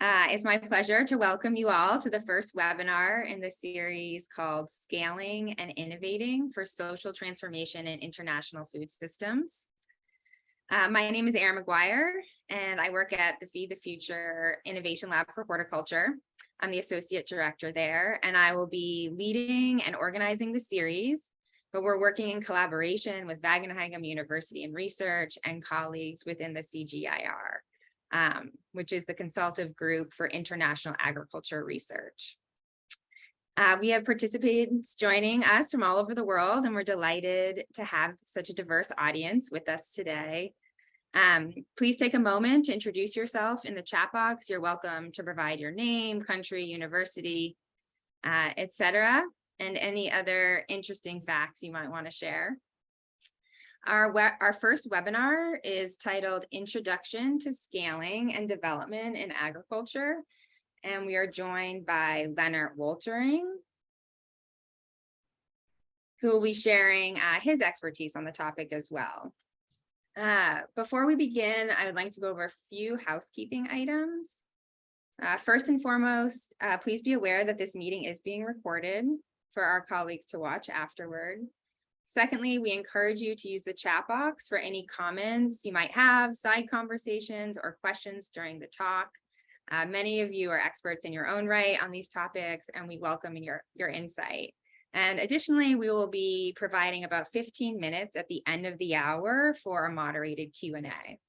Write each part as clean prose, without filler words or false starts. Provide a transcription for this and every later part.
It's my pleasure to welcome you all to the first webinar in the series called Scaling and Innovating for Social Transformation in International Food Systems. My name is Erin McGuire, and I work at the Feed the Future Innovation Lab for Horticulture. I'm the Associate Director there, and I will be leading and organizing the series, but we're working in collaboration with Wageningen University and Research and colleagues within the CGIR. Which is the consultative group for international agriculture research. We have participants joining us from all over the world, and we're delighted to have such a diverse audience with us today. Please take a moment to introduce yourself in the chat box. You're welcome to provide your name, country, university, etc., and any other interesting facts you might want to share. Our first webinar is titled Introduction to Scaling and Development in Agriculture, and we are joined by Leonard Woltering, who will be sharing his expertise on the topic as well. Before we begin, I would like to go over a few housekeeping items. First and foremost, please be aware that this meeting is being recorded for our colleagues to watch afterward. Secondly, we encourage you to use the chat box for any comments you might have, side conversations, or questions during the talk. Many of you are experts in your own right on these topics, and we welcome your insight. And additionally, we will be providing about 15 minutes at the end of the hour for a moderated Q&A.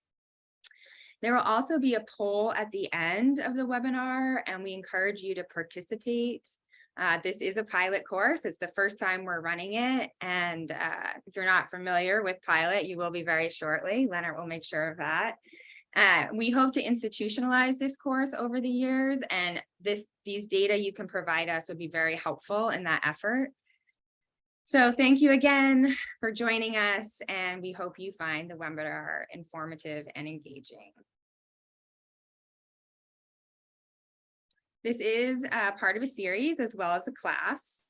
There will also be a poll at the end of the webinar, and we encourage you to participate. This is a pilot course. It's the first time we're running it. And if you're not familiar with pilot, you will be very shortly. Leonard will make sure of that. We hope to institutionalize this course over the years, and these data you can provide us would be very helpful in that effort. So thank you again for joining us, and we hope you find the webinar informative and engaging. This is part of a series as well as a class,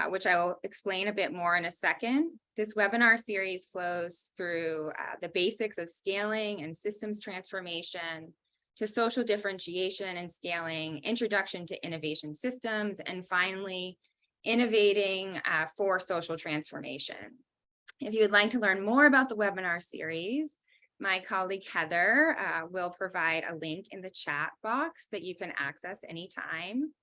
which I will explain a bit more in a second. This webinar series flows through the basics of scaling and systems transformation to social differentiation and scaling, introduction to innovation systems, and finally, innovating for social transformation. If you would like to learn more about the webinar series, my colleague Heather will provide a link in the chat box that you can access anytime.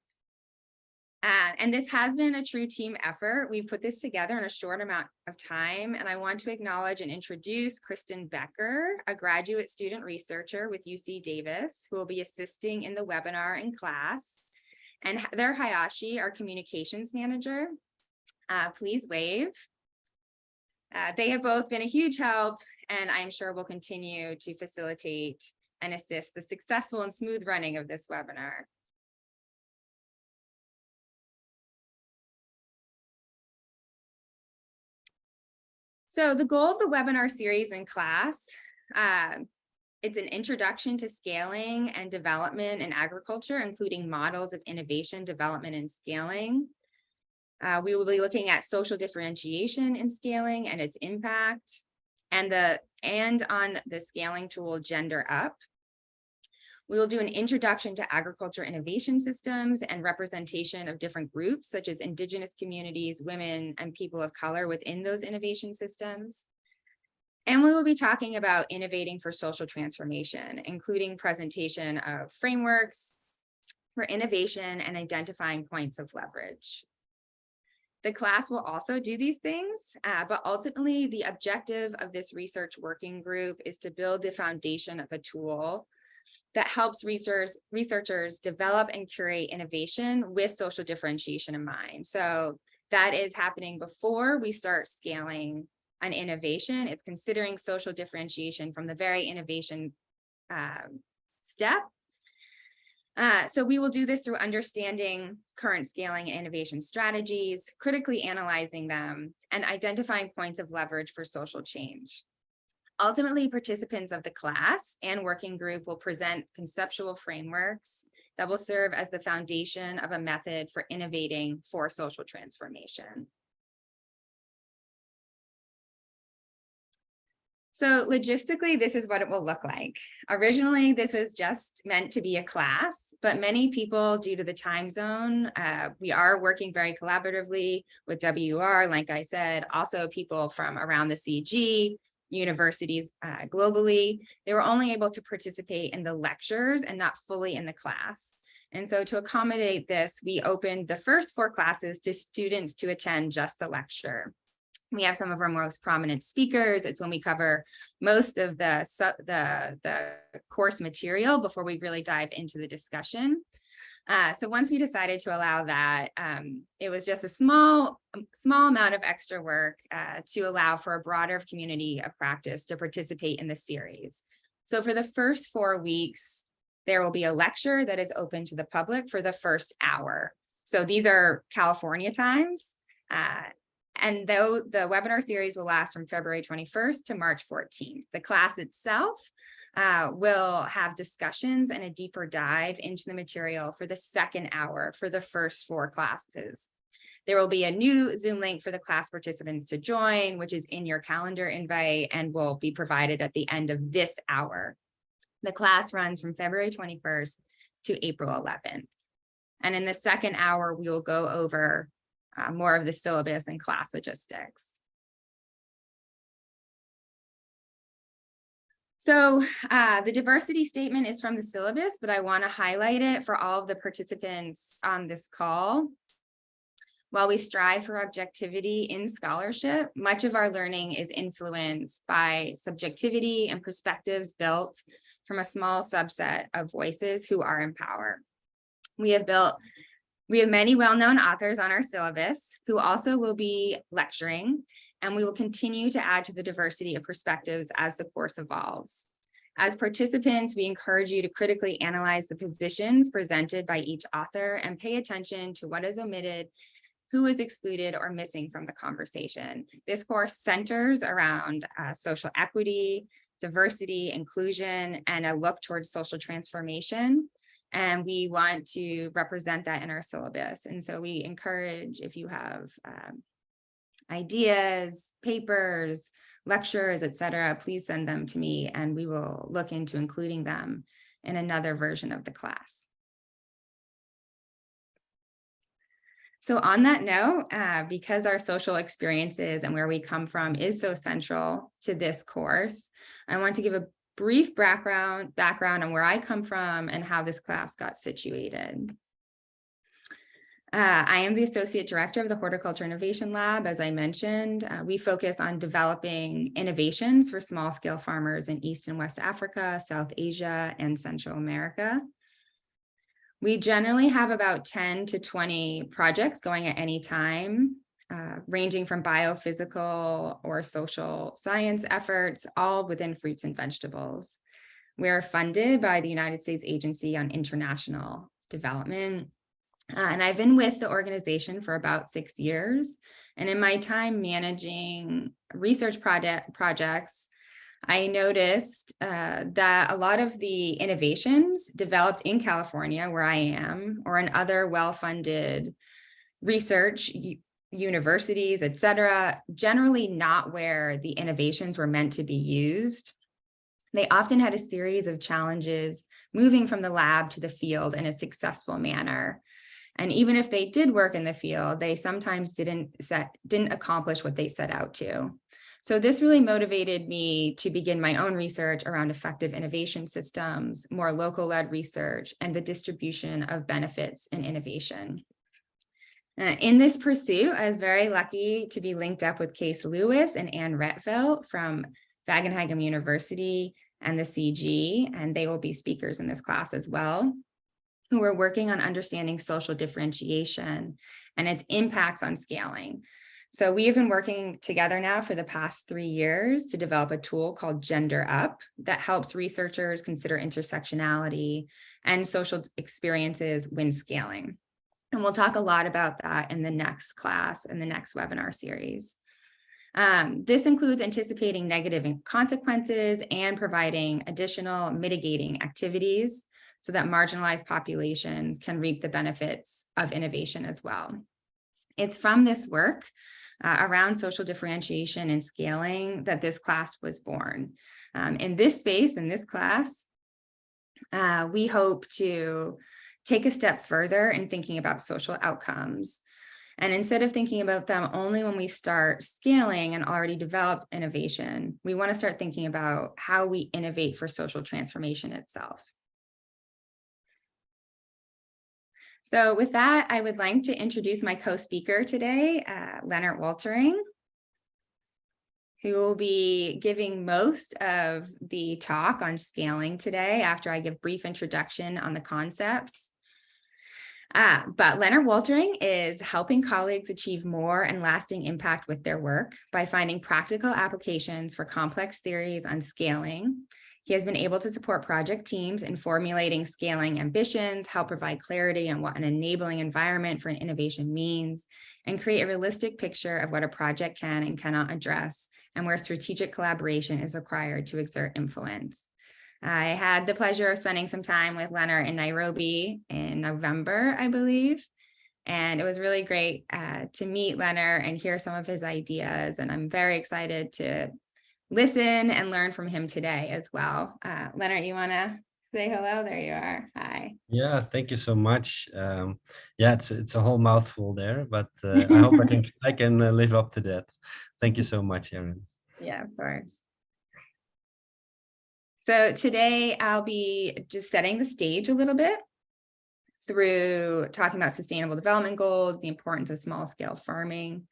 And this has been a true team effort. We've put this together in a short amount of time, and I want to acknowledge and introduce Kristen Becker, a graduate student researcher with UC Davis, who will be assisting in the webinar and class, and Heather Hayashi, our communications manager. Please wave. They have both been a huge help, and I'm sure will continue to facilitate and assist the successful and smooth running of this webinar. So the goal of the webinar series in class, it's an introduction to scaling and development in agriculture, including models of innovation, development, and scaling. We will be looking at social differentiation in scaling and its impact, and on the scaling tool Gender Up. We will do an introduction to agriculture innovation systems and representation of different groups, such as Indigenous communities, women, and people of color within those innovation systems. And we will be talking about innovating for social transformation, including presentation of frameworks for innovation and identifying points of leverage. The class will also do these things, but ultimately the objective of this research working group is to build the foundation of a tool that helps researchers develop and curate innovation with social differentiation in mind. So that is happening before we start scaling an innovation. It's considering social differentiation from the very innovation step. So we will do this through understanding current scaling and innovation strategies, critically analyzing them, and identifying points of leverage for social change. Ultimately, participants of the class and working group will present conceptual frameworks that will serve as the foundation of a method for innovating for social transformation. So logistically, this is what it will look like. Originally, this was just meant to be a class, but many people, due to the time zone, we are working very collaboratively with WR, like I said, also people from around the CG, universities globally. They were only able to participate in the lectures and not fully in the class. And so to accommodate this, we opened the first 4 classes to students to attend just the lecture. We have some of our most prominent speakers. It's when we cover most of the course material before we really dive into the discussion. So once we decided to allow that, it was just a small amount of extra work to allow for a broader community of practice to participate in the series. So for the first 4 weeks, there will be a lecture that is open to the public for the first hour. So these are California times. And though the webinar series will last from February 21st to March 14th, the class itself will have discussions and a deeper dive into the material for the second hour for the first 4 classes. There will be a new Zoom link for the class participants to join, which is in your calendar invite and will be provided at the end of this hour. The class runs from February 21st to April 11th. And in the second hour, we will go over more of the syllabus and class logistics. So the diversity statement is from the syllabus, but I want to highlight it for all of the participants on this call. While we strive for objectivity in scholarship, much of our learning is influenced by subjectivity and perspectives built from a small subset of voices who are in power. We have many well-known authors on our syllabus who also will be lecturing, and we will continue to add to the diversity of perspectives as the course evolves. As participants, we encourage you to critically analyze the positions presented by each author and pay attention to what is omitted, who is excluded or missing from the conversation. This course centers around social equity, diversity, inclusion, and a look towards social transformation. And we want to represent that in our syllabus. And so we encourage, if you have ideas, papers, lectures, etc., please send them to me and we will look into including them in another version of the class. So on that note, because our social experiences and where we come from is so central to this course, I want to give a brief background on where I come from and how this class got situated. I am the Associate Director of the Horticulture Innovation Lab. As I mentioned, we focus on developing innovations for small-scale farmers in East and West Africa, South Asia, and Central America. We generally have about 10 to 20 projects going at any time, ranging from biophysical or social science efforts, all within fruits and vegetables. We are funded by the United States Agency on International Development. And I've been with the organization for about 6 years. And in my time managing research projects, I noticed that a lot of the innovations developed in California, where I am, or in other well-funded research universities, et cetera, generally not where the innovations were meant to be used. They often had a series of challenges moving from the lab to the field in a successful manner. And even if they did work in the field, they sometimes didn't accomplish what they set out to. So this really motivated me to begin my own research around effective innovation systems, more local-led research, and the distribution of benefits in innovation. In this pursuit, I was very lucky to be linked up with Case Lewis and Anne Retveld from Wageningen University and the CG, and they will be speakers in this class as well, who are working on understanding social differentiation and its impacts on scaling. So we have been working together now for the past 3 years to develop a tool called Gender Up that helps researchers consider intersectionality and social experiences when scaling. And we'll talk a lot about that in the next class, in the next webinar series. This includes anticipating negative consequences and providing additional mitigating activities so that marginalized populations can reap the benefits of innovation as well. It's from this work around social differentiation and scaling that this class was born. In this space, in this class, we hope to take a step further in thinking about social outcomes. And instead of thinking about them only when we start scaling an already developed innovation, we want to start thinking about how we innovate for social transformation itself. So with that, I would like to introduce my co-speaker today, Leonard Waltering, who will be giving most of the talk on scaling today after I give brief introduction on the concepts. But Leonard Waltering is helping colleagues achieve more and lasting impact with their work by finding practical applications for complex theories on scaling. He has been able to support project teams in formulating scaling ambitions, help provide clarity on what an enabling environment for an innovation means, and create a realistic picture of what a project can and cannot address, and where strategic collaboration is required to exert influence. I had the pleasure of spending some time with Leonard in Nairobi in November, I believe. And it was really great to meet Leonard and hear some of his ideas. And I'm very excited to listen and learn from him today as well. Leonard, you want to say hello? There you are. Hi. Yeah, thank you so much. Yeah, it's a whole mouthful there, but I hope I can live up to that. Thank you so much, Erin. Yeah, of course. So today I'll be just setting the stage a little bit through talking about sustainable development goals, the importance of small scale farming.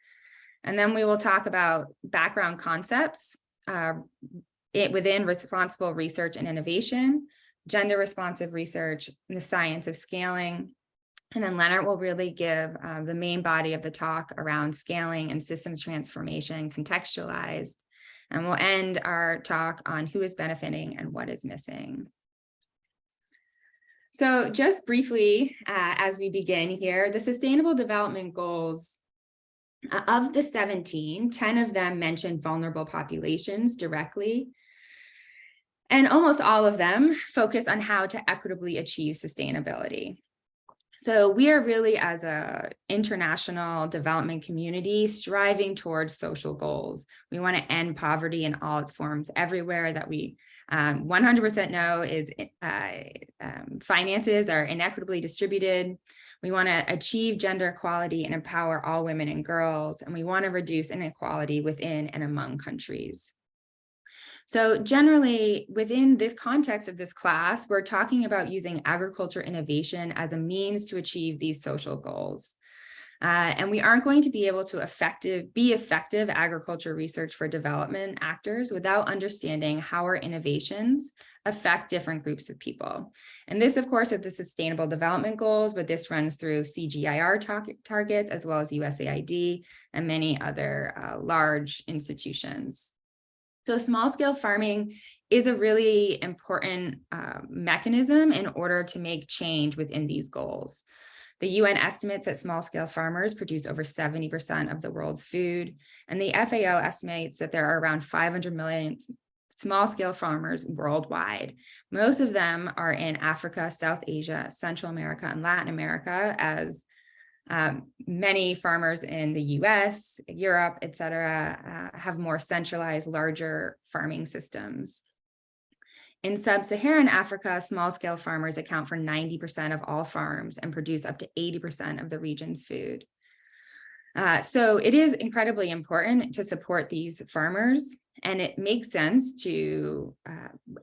And then we will talk about background concepts within responsible research and innovation, gender responsive research, and the science of scaling. And then Leonard will really give the main body of the talk around scaling and systems transformation contextualized. And we'll end our talk on who is benefiting and what is missing. So just briefly, as we begin here, the Sustainable Development Goals, of the 17, 10 of them mention vulnerable populations directly. And almost all of them focus on how to equitably achieve sustainability. So we are really, as an international development community, striving towards social goals. We want to end poverty in all its forms everywhere that we 100% know is finances are inequitably distributed. We want to achieve gender equality and empower all women and girls, and we want to reduce inequality within and among countries. So generally, within this context of this class, we're talking about using agriculture innovation as a means to achieve these social goals. And we aren't going to be able to be effective agriculture research for development actors without understanding how our innovations affect different groups of people. And this, of course, are the Sustainable Development Goals, but this runs through CGIAR targets, as well as USAID and many other large institutions. So small-scale farming is a really important mechanism in order to make change within these goals. The UN estimates that small-scale farmers produce over 70% of the world's food, and the FAO estimates that there are around 500 million small-scale farmers worldwide. Most of them are in Africa, South Asia, Central America, and Latin America, as many farmers in the US, Europe, et cetera, have more centralized, larger farming systems. In sub-Saharan Africa, small-scale farmers account for 90% of all farms and produce up to 80% of the region's food. So it is incredibly important to support these farmers, and it makes sense to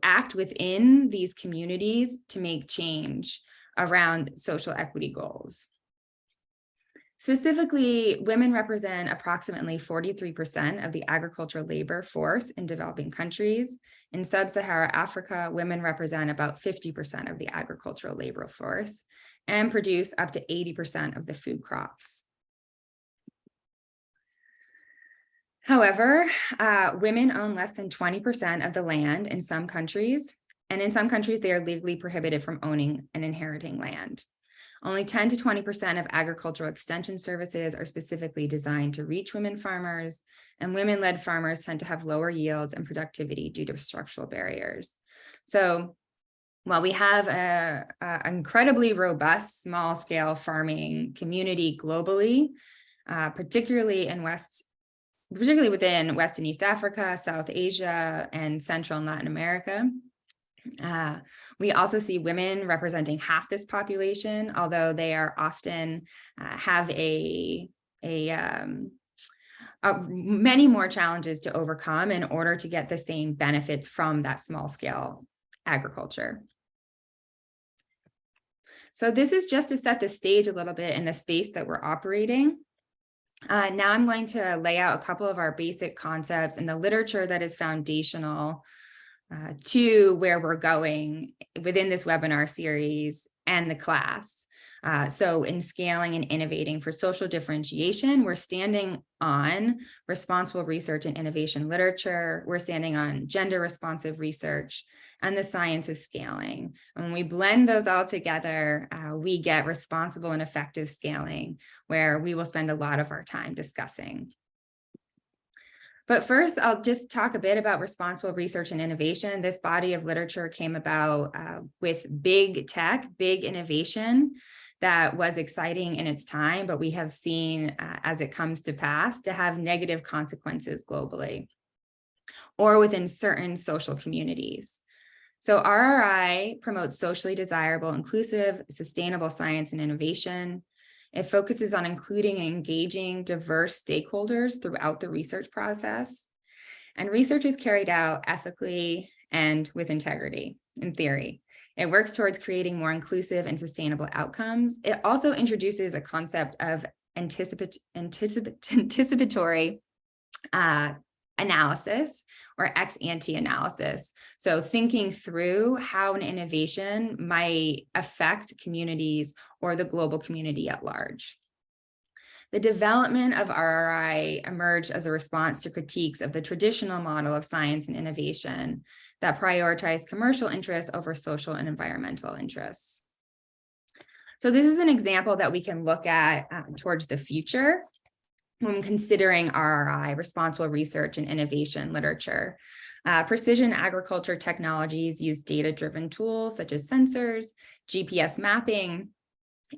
act within these communities to make change around social equity goals. Specifically, women represent approximately 43% of the agricultural labor force in developing countries. In sub-Saharan Africa, women represent about 50% of the agricultural labor force and produce up to 80% of the food crops. However, women own less than 20% of the land in some countries, and in some countries, they are legally prohibited from owning and inheriting land. Only 10 to 20% of agricultural extension services are specifically designed to reach women farmers, and women-led farmers tend to have lower yields and productivity due to structural barriers. So while we have an incredibly robust small-scale farming community globally, particularly within West and East Africa, South Asia, and Central and Latin America. We also see women representing half this population, although they are often have many more challenges to overcome in order to get the same benefits from that small scale agriculture. So this is just to set the stage a little bit in the space that we're operating. Now I'm going to lay out a couple of our basic concepts in the literature that is foundational to where we're going within this webinar series and the class. So in scaling and innovating for social differentiation, we're standing on responsible research and innovation literature. We're standing on gender responsive research and the science of scaling. And when we blend those all together, we get responsible and effective scaling, where we will spend a lot of our time discussing. But first, I'll just talk a bit about responsible research and innovation. This body of literature came about with big tech, big innovation that was exciting in its time, but we have seen as it comes to pass to have negative consequences globally or within certain social communities. So RRI promotes socially desirable, inclusive, sustainable science and innovation. It focuses on including and engaging diverse stakeholders throughout the research process. And research is carried out ethically and with integrity, in theory. It works towards creating more inclusive and sustainable outcomes. It also introduces a concept of anticipatory analysis or ex ante analysis. So thinking through how an innovation might affect communities or the global community at large. The development of RRI emerged as a response to critiques of the traditional model of science and innovation that prioritized commercial interests over social and environmental interests. So this is an example that we can look at towards the future when considering RRI, responsible research and innovation literature. Precision agriculture technologies use data-driven tools such as sensors, GPS mapping,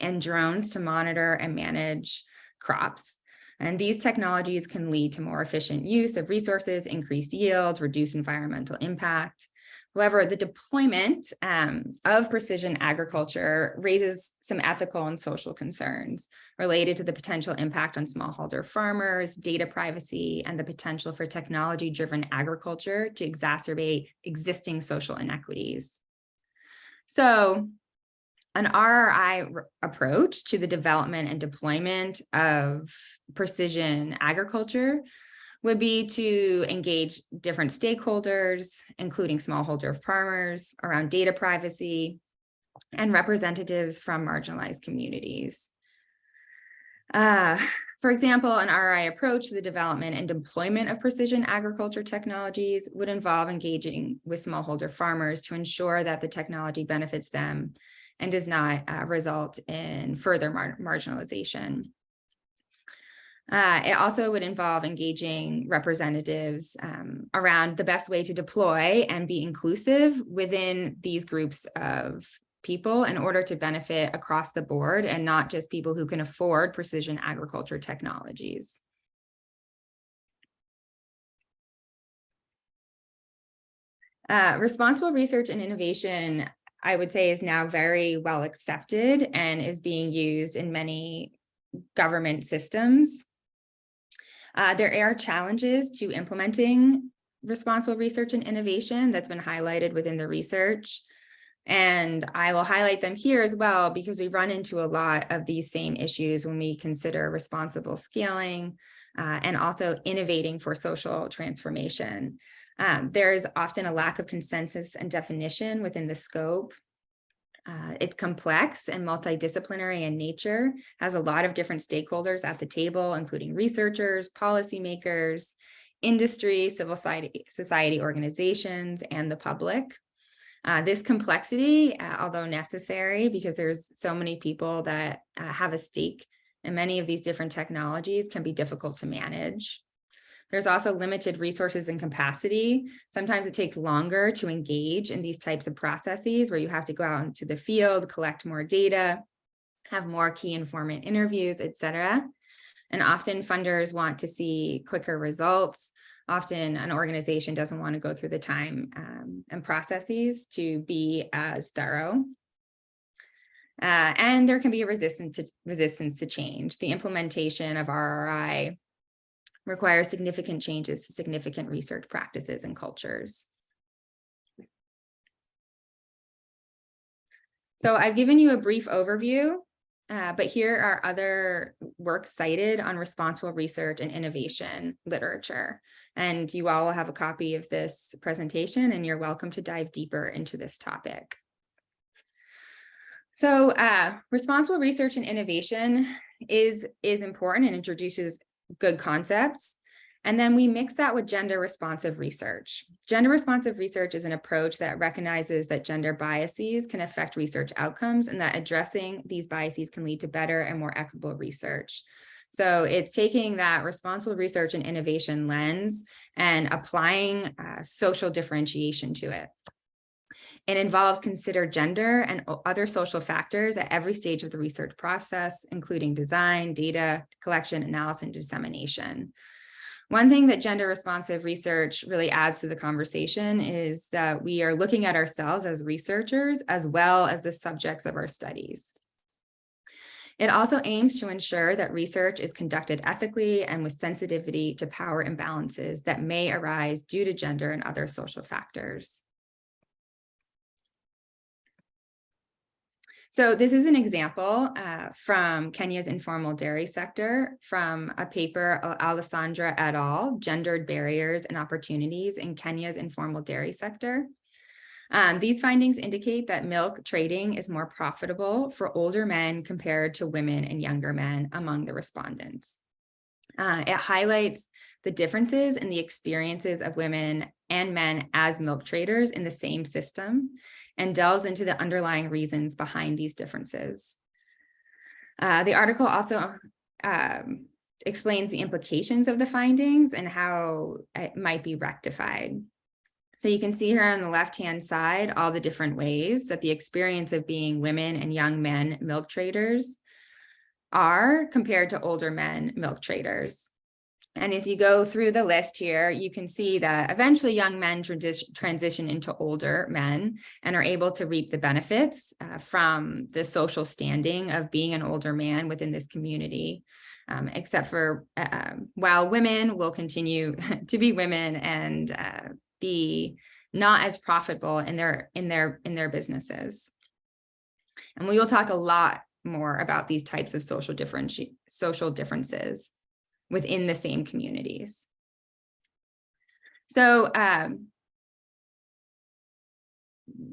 and drones to monitor and manage crops. And these technologies can lead to more efficient use of resources, increased yields, reduced environmental impact. However, the deployment of precision agriculture raises some ethical and social concerns related to the potential impact on smallholder farmers, data privacy, and the potential for technology-driven agriculture to exacerbate existing social inequities. So, an RRI approach to the development and deployment of precision agriculture would be to engage different stakeholders, including smallholder farmers, around data privacy, and representatives from marginalized communities. For example, an RRI approach to the development and deployment of precision agriculture technologies would involve engaging with smallholder farmers to ensure that the technology benefits them and does not result in further marginalization. It also would involve engaging representatives around the best way to deploy and be inclusive within these groups of people in order to benefit across the board and not just people who can afford precision agriculture technologies. Responsible research and innovation, I would say, is now very well accepted and is being used in many government systems. There are challenges to implementing responsible research and innovation that's been highlighted within the research. And I will highlight them here as well, because we run into a lot of these same issues when we consider responsible scaling and also innovating for social transformation. There is often a lack of consensus and definition within the scope. It's complex and multidisciplinary in nature, has a lot of different stakeholders at the table, including researchers, policymakers, industry, civil society organizations, and the public. This complexity, although necessary, because there's so many people that have a stake in many of these different technologies, can be difficult to manage. There's also limited resources and capacity. Sometimes it takes longer to engage in these types of processes where you have to go out into the field, collect more data, have more key informant interviews, et cetera. And often funders want to see quicker results. Often an organization doesn't want to go through the time and processes to be as thorough. And there can be a resistance to change. The implementation of RRI requires significant changes to significant research practices and cultures. So I've given you a brief overview, but here are other works cited on responsible research and innovation literature. And you all will have a copy of this presentation, and you're welcome to dive deeper into this topic. So responsible research and innovation is important and introduces good concepts. And then we mix that with gender responsive research. Gender responsive research is an approach that recognizes that gender biases can affect research outcomes, and that addressing these biases can lead to better and more equitable research. So it's taking that responsible research and innovation lens and applying social differentiation to it. It involves consider gender and other social factors at every stage of the research process, including design, data collection, analysis, and dissemination. One thing that gender responsive research really adds to the conversation is that we are looking at ourselves as researchers as well as the subjects of our studies. It also aims to ensure that research is conducted ethically and with sensitivity to power imbalances that may arise due to gender and other social factors. So this is an example from Kenya's informal dairy sector from a paper, Alessandra et al., Gendered Barriers and Opportunities in Kenya's Informal Dairy Sector. These findings indicate that milk trading is more profitable for older men compared to women and younger men among the respondents. It highlights the differences in the experiences of women and men as milk traders in the same system, and delves into the underlying reasons behind these differences. The article also explains the implications of the findings and how it might be rectified. So you can see here on the left-hand side all the different ways that the experience of being women and young men milk traders are compared to older men milk traders. And as you go through the list here, you can see that eventually young men transition into older men and are able to reap the benefits from the social standing of being an older man within this community, except for while women will continue to be women and be not as profitable in their businesses. And we will talk a lot more about these types of social differences within the same communities. So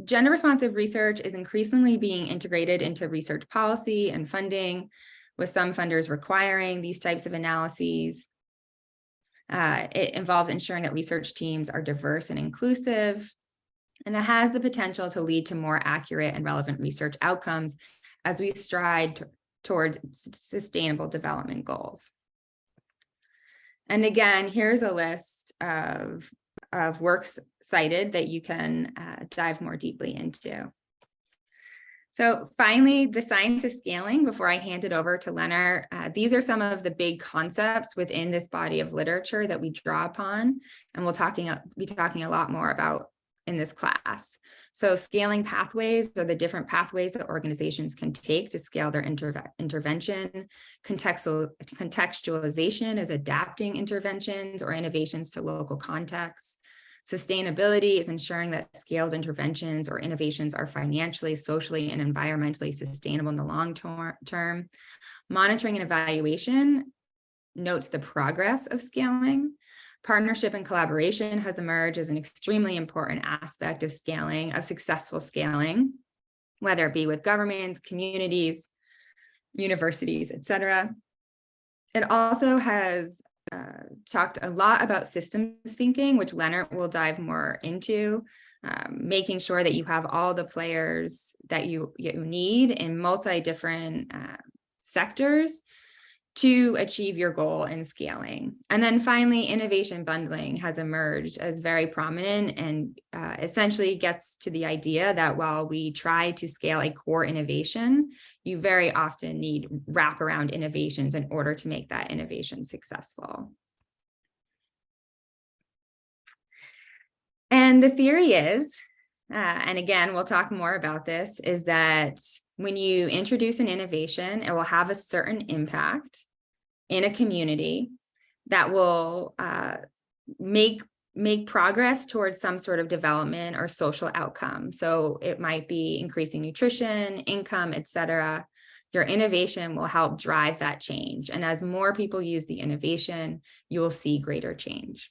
gender responsive research is increasingly being integrated into research policy and funding, with some funders requiring these types of analyses. It involves ensuring that research teams are diverse and inclusive, and it has the potential to lead to more accurate and relevant research outcomes as we stride towards sustainable development goals. And again, here's a list of works cited that you can dive more deeply into. So finally, the science of scaling, before I hand it over to Leonard, these are some of the big concepts within this body of literature that we draw upon, and we'll be talking a lot more about in this class. So scaling pathways are the different pathways that organizations can take to scale their intervention. Contextualization is adapting interventions or innovations to local contexts. Sustainability is ensuring that scaled interventions or innovations are financially, socially, and environmentally sustainable in the long term. Monitoring and evaluation notes the progress of scaling. Partnership and collaboration has emerged as an extremely important aspect of scaling, of successful scaling, whether it be with governments, communities, universities, etc. It also has talked a lot about systems thinking, which Leonard will dive more into, making sure that you have all the players that you need in multi-different sectors to achieve your goal in scaling. And then finally, innovation bundling has emerged as very prominent and essentially gets to the idea that while we try to scale a core innovation, you very often need wraparound innovations in order to make that innovation successful. And the theory is, and again, we'll talk more about this, is that when you introduce an innovation, it will have a certain impact in a community that will make progress towards some sort of development or social outcome. So it might be increasing nutrition, income, etc. Your innovation will help drive that change. And as more people use the innovation, you will see greater change.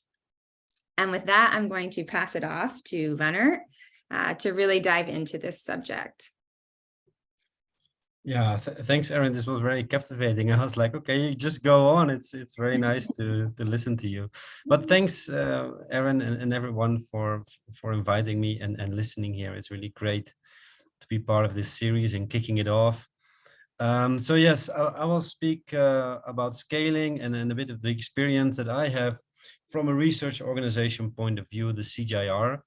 And with that, I'm going to pass it off to Leonard to really dive into this subject. Yeah, thanks, Erin. This was very captivating. I was like, okay, you just go on. It's very nice to listen to you. But thanks, Erin, and everyone for inviting me and listening here. It's really great to be part of this series and kicking it off. So yes, I will speak about scaling and a bit of the experience that I have from a research organization point of view, the CGIAR.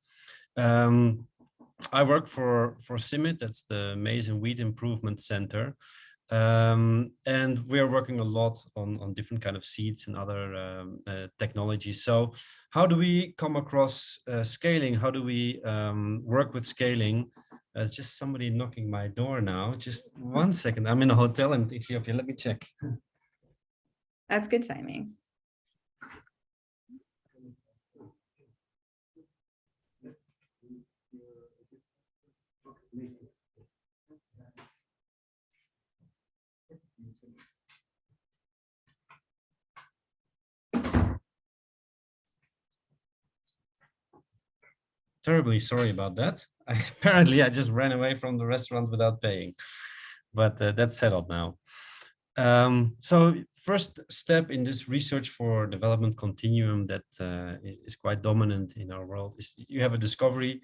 I work for CIMMYT, that's the Maize and Wheat Improvement Center. And we are working a lot on different kind of seeds and other technologies. So how do we come across scaling? How do we work with scaling? There's just somebody knocking my door now. Just 1 second. I'm in a hotel in Ethiopia. Let me check. That's good timing. Terribly sorry about that. Apparently, I just ran away from the restaurant without paying, but that's settled now. So first step in this research for development continuum that is quite dominant in our world is you have a discovery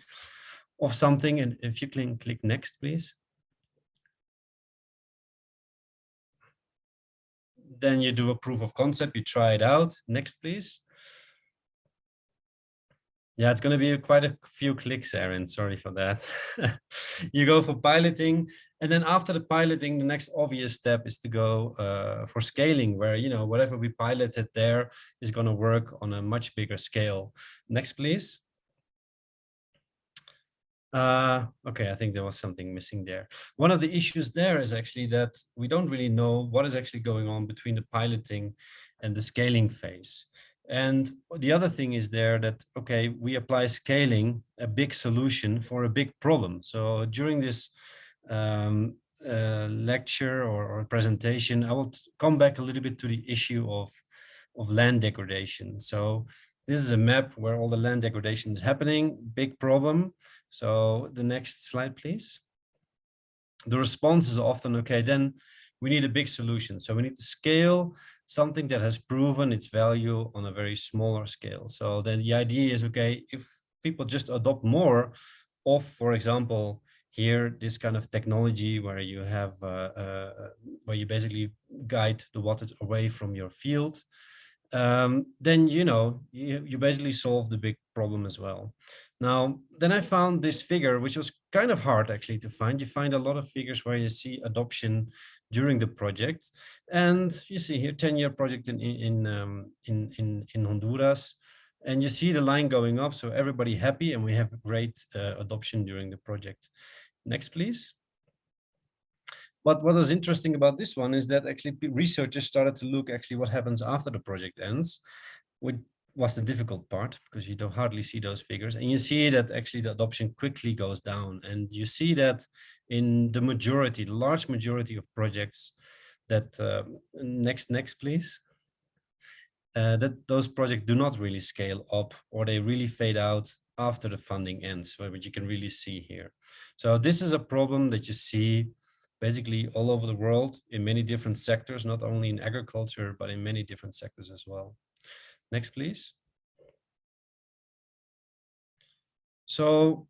of something, and if you click next, please. Then you do a proof of concept, you try it out. Next, please. Yeah, it's going to be quite a few clicks, Aaron. Sorry for that. You go for piloting, and then after the piloting, the next obvious step is to go for scaling, where whatever we piloted there is going to work on a much bigger scale. Next, please. Okay, I think there was something missing there. One of the issues there is actually that we don't really know what is actually going on between the piloting and the scaling phase. And the other thing is there that, okay, we apply scaling, a big solution for a big problem. So during this lecture or presentation, I will come back a little bit to the issue of land degradation. So this is a map where all the land degradation is happening, big problem. So the next slide, please. The response is often, okay, then we need a big solution. So we need to scale something that has proven its value on a very smaller scale. So then the idea is, okay, if people just adopt more of, for example, here, this kind of technology where you have, where you basically guide the water away from your field, then you basically solve the big problem as well. Now, then I found this figure, which was kind of hard actually to find. You find a lot of figures where you see adoption during the project, and you see here 10-year project in Honduras, and you see the line going up. So everybody happy, and we have great adoption during the project. Next, please. But what was interesting about this one is that actually researchers started to look actually what happens after the project ends, which was the difficult part because you don't hardly see those figures. And you see that actually the adoption quickly goes down. And you see that in the majority, the large majority of projects that, next, please. That those projects do not really scale up, or they really fade out after the funding ends, which you can really see here. So this is a problem that you see basically all over the world in many different sectors, not only in agriculture, but in many different sectors as well. Next, please. So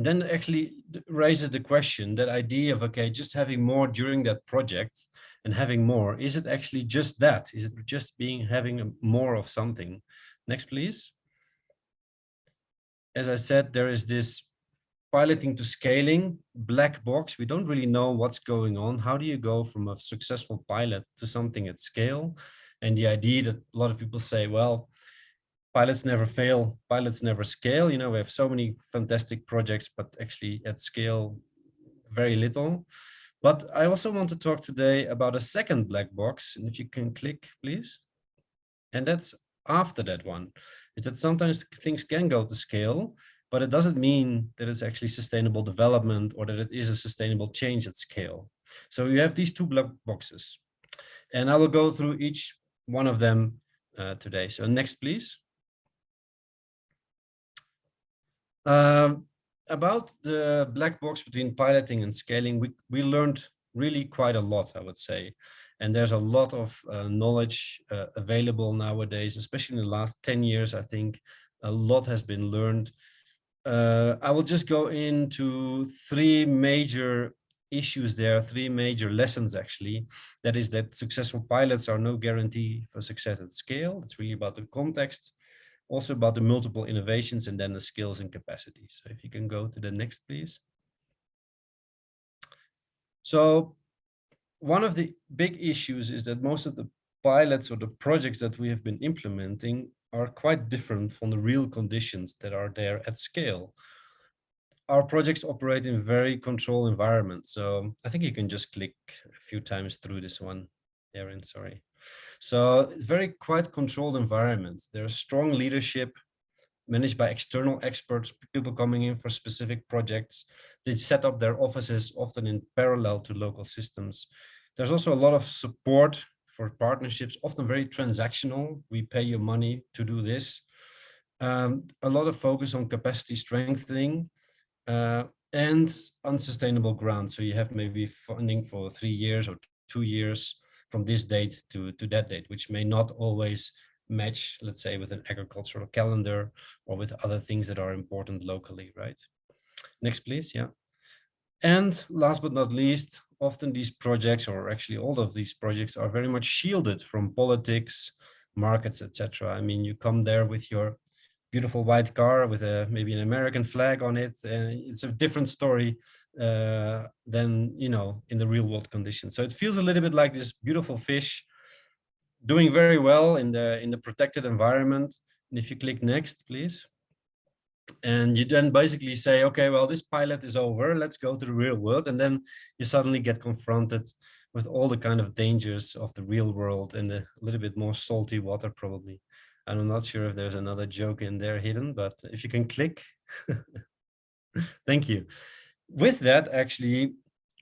then actually raises the question, that idea of, okay, just having more during that project and having more, is it actually just that? Is it just having more of something? Next, please. As I said, there is this piloting to scaling black box. We don't really know what's going on. How do you go from a successful pilot to something at scale? And the idea that a lot of people say, well, pilots never fail, pilots never scale. You know, we have so many fantastic projects, but actually at scale, very little. But I also want to talk today about a second black box. And if you can click, please. And that's after that one, is that sometimes things can go to scale, but it doesn't mean that it's actually sustainable development or that it is a sustainable change at scale. So you have these two black boxes, and I will go through each one of them today. So next, please. About the black box between piloting and scaling, we learned really quite a lot, I would say. And there's a lot of knowledge available nowadays, especially in the last 10 years. I think a lot has been learned. I will just go into three major issues there, three major lessons actually. That is that successful pilots are no guarantee for success at scale. It's really about the context, also about the multiple innovations, and then the skills and capacities. So if you can go to the next, please. So one of the big issues is that most of the pilots or the projects that we have been implementing are quite different from the real conditions that are there at scale. Our projects operate in very controlled environments. So I think you can just click a few times through this one, Erin, sorry. So it's very quite controlled environments. There's strong leadership managed by external experts, people coming in for specific projects. They set up their offices often in parallel to local systems. There's also a lot of support for partnerships, often very transactional. We pay you money to do this. A lot of focus on capacity strengthening and unsustainable grants. So you have maybe funding for 3 years or 2 years from this date to that date, which may not always match, let's say, with an agricultural calendar or with other things that are important locally, right? Next, please. Yeah. And last but not least, often these projects, or actually all of these projects, are very much shielded from politics, markets, etc. I mean, you come there with your beautiful white car with maybe an American flag on it. It's a different story than, you know, in the real world conditions. So it feels a little bit like this beautiful fish doing very well in the protected environment. And if you click next, please. And you then basically say, okay, well, this pilot is over, let's go to the real world. And then you suddenly get confronted with all the kind of dangers of the real world and a little bit more salty water, probably. I'm not sure if there's another joke in there hidden, but if you can click. Thank you. With that, actually,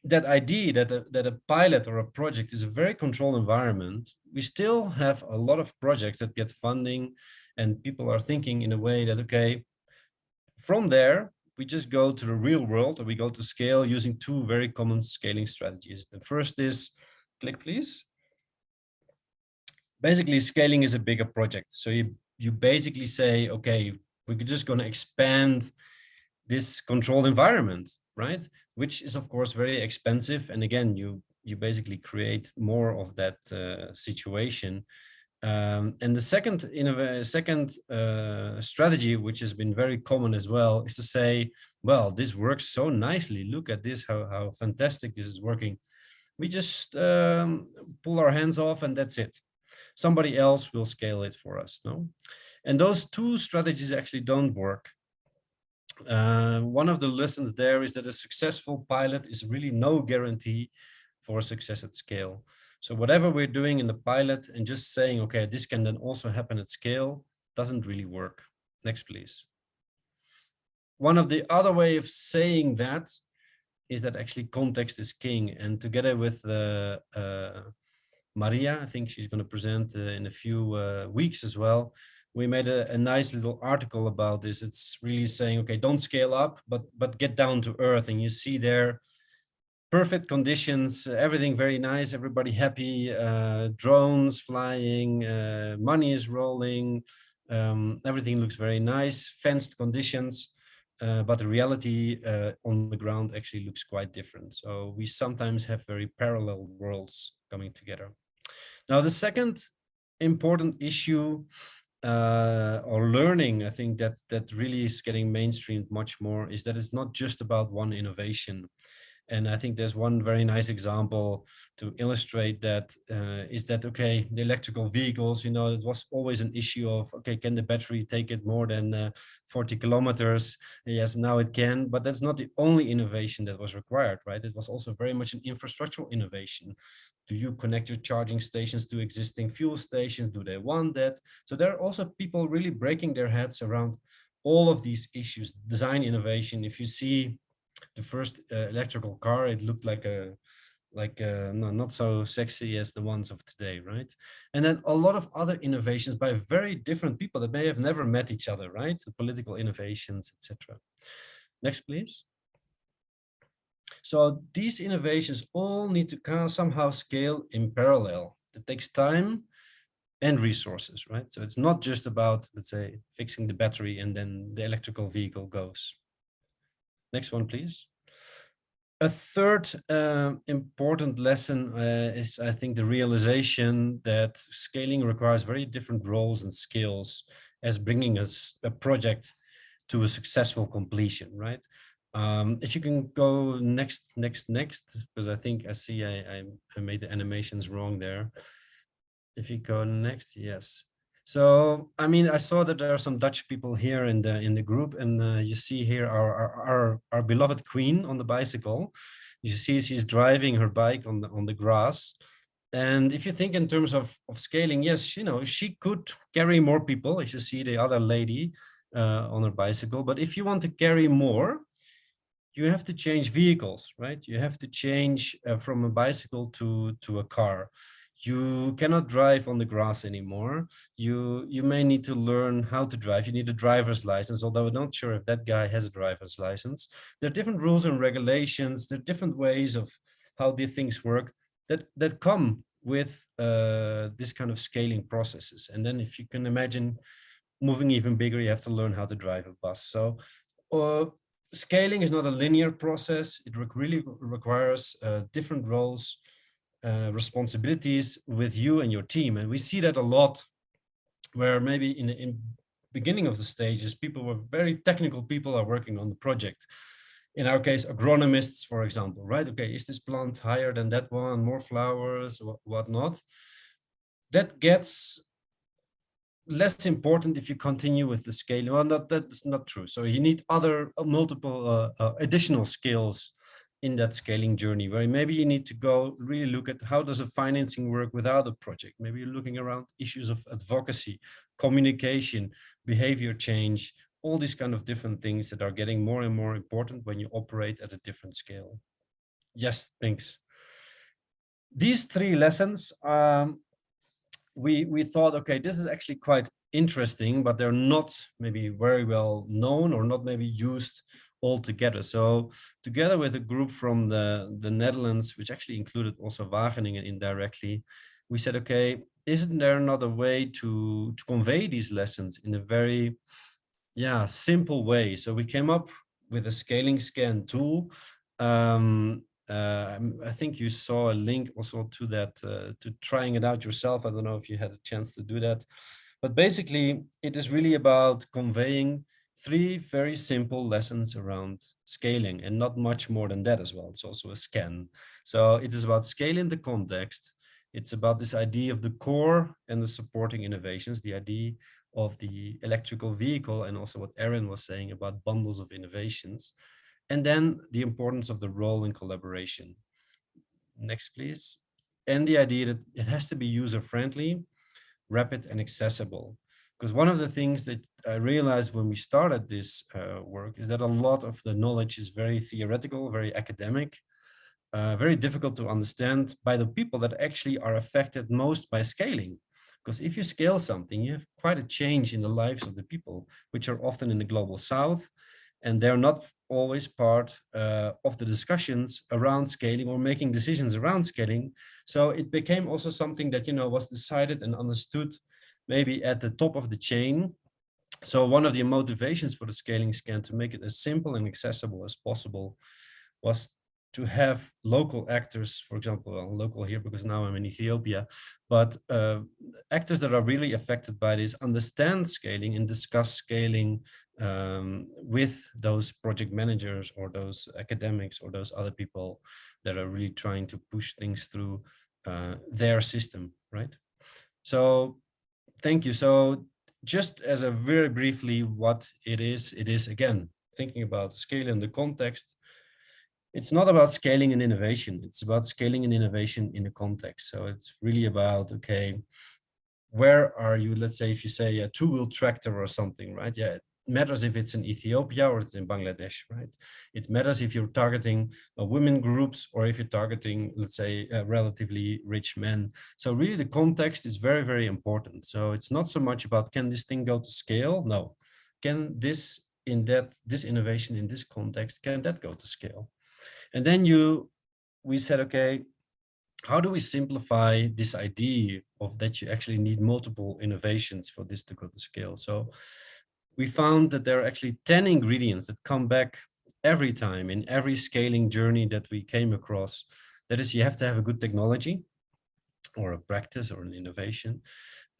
that idea that a pilot or a project is a very controlled environment, we still have a lot of projects that get funding, and people are thinking in a way that, okay, from there, we just go to the real world, or we go to scale using two very common scaling strategies. The first is, click please. Basically, scaling is a bigger project. So you basically say, okay, we're just going to expand this controlled environment, right? Which is of course very expensive. And again, you basically create more of that situation. And the second strategy, which has been very common as well, is to say, well, this works so nicely. Look at this, how fantastic this is working. We just pull our hands off and that's it. Somebody else will scale it for us, no? And those two strategies actually don't work. One of the lessons there is that a successful pilot is really no guarantee for success at scale. So whatever we're doing in the pilot and just saying, okay, this can then also happen at scale, doesn't really work. Next, please. One of the other way of saying that is that actually context is king. And together with Maria, I think she's going to present in a few weeks as well, we made a nice little article about this. It's really saying, okay, don't scale up, but get down to earth. And you see there perfect conditions, everything very nice, everybody happy, drones flying, money is rolling, everything looks very nice, fenced conditions. but the reality on the ground actually looks quite different. So we sometimes have very parallel worlds coming together. Now, the second important issue or learning, I think that really is getting mainstreamed much more, is that it's not just about one innovation. And I think there's one very nice example to illustrate that, is that, okay, the electrical vehicles, you know, it was always an issue of, okay, can the battery take it more than 40 kilometers? Yes, now it can, but that's not the only innovation that was required, right? It was also very much an infrastructural innovation. Do you connect your charging stations to existing fuel stations? Do they want that? So there are also people really breaking their heads around all of these issues, design innovation. If you see the first electrical car, it looked like no, not so sexy as the ones of today, right? And then a lot of other innovations by very different people that may have never met each other, right? The political innovations, etc. Next, please. So these innovations all need to kind of somehow scale in parallel. It takes time and resources, right? So it's not just about, let's say, fixing the battery and then the electrical vehicle goes. Next one, please. A third important lesson is, I think, the realization that scaling requires very different roles and skills as bringing us a project to a successful completion, right? If you can go next, because I think I see I made the animations wrong there. If you go next, yes. So, I mean, I saw that there are some Dutch people here in the group, and you see here our beloved queen on the bicycle. You see she's driving her bike on the grass. And if you think in terms of scaling, yes, you know, she could carry more people. If you see the other lady on her bicycle, but if you want to carry more, you have to change vehicles, right? You have to change from a bicycle to a car. You cannot drive on the grass anymore. You may need to learn how to drive. You need a driver's license, although I'm not sure if that guy has a driver's license. There are different rules and regulations. There are different ways of how these things work that come with this kind of scaling processes. And then if you can imagine moving even bigger, you have to learn how to drive a bus. So scaling is not a linear process. It really requires different roles, responsibilities with you and your team. And we see that a lot where maybe in beginning of the stages, people were very technical people are working on the project. In our case, agronomists, for example, right? Okay, is this plant higher than that one, more flowers, whatnot? That gets less important if you continue with the scaling. Well, that's not true. So you need other multiple additional skills in that scaling journey, where maybe you need to go really look at how does a financing work without a project. Maybe you're looking around issues of advocacy, communication, behavior change, all these kind of different things that are getting more and more important when you operate at a different scale. Yes, thanks. These three lessons, we thought, okay, this is actually quite interesting, but they're not maybe very well known or not maybe used all together. So together with a group from the Netherlands, which actually included also Wageningen indirectly, we said, okay, isn't there another way to convey these lessons in a very simple way? So we came up with a scaling scan tool. I think you saw a link also to that, to trying it out yourself. I don't know if you had a chance to do that, but basically it is really about conveying three very simple lessons around scaling, and not much more than that as well. It's also a scan. So it is about scaling the context. It's about this idea of the core and the supporting innovations, the idea of the electrical vehicle, and also what Erin was saying about bundles of innovations. And then the importance of the role in collaboration. Next, please. And the idea that it has to be user-friendly, rapid, and accessible. Because one of the things that I realized when we started this work is that a lot of the knowledge is very theoretical, very academic, very difficult to understand by the people that actually are affected most by scaling. Because if you scale something, you have quite a change in the lives of the people, which are often in the global south, and they're not always part of the discussions around scaling or making decisions around scaling. So it became also something that, you know, was decided and understood maybe at the top of the chain, So one of the motivations for the scaling scan to make it as simple and accessible as possible was to have local actors, for example, local here because now I'm in Ethiopia, but actors that are really affected by this understand scaling and discuss scaling with those project managers or those academics or those other people that are really trying to push things through their system, right? So thank you. So just as a very briefly what it is again, thinking about scale in the context, it's not about scaling and innovation. It's about scaling and innovation in a context. So it's really about, okay, where are you? Let's say if you say a two-wheel tractor or something, right? Yeah, it matters if it's in Ethiopia or it's in Bangladesh, right? It matters if you're targeting women groups or if you're targeting, let's say, relatively rich men. So really the context is very, very important. So it's not so much about can this thing go to scale? No. Can this this innovation in this context, can that go to scale? And then we said, okay, how do we simplify this idea of that you actually need multiple innovations for this to go to scale? So we found that there are actually 10 ingredients that come back every time in every scaling journey that we came across. That is, you have to have a good technology or a practice or an innovation.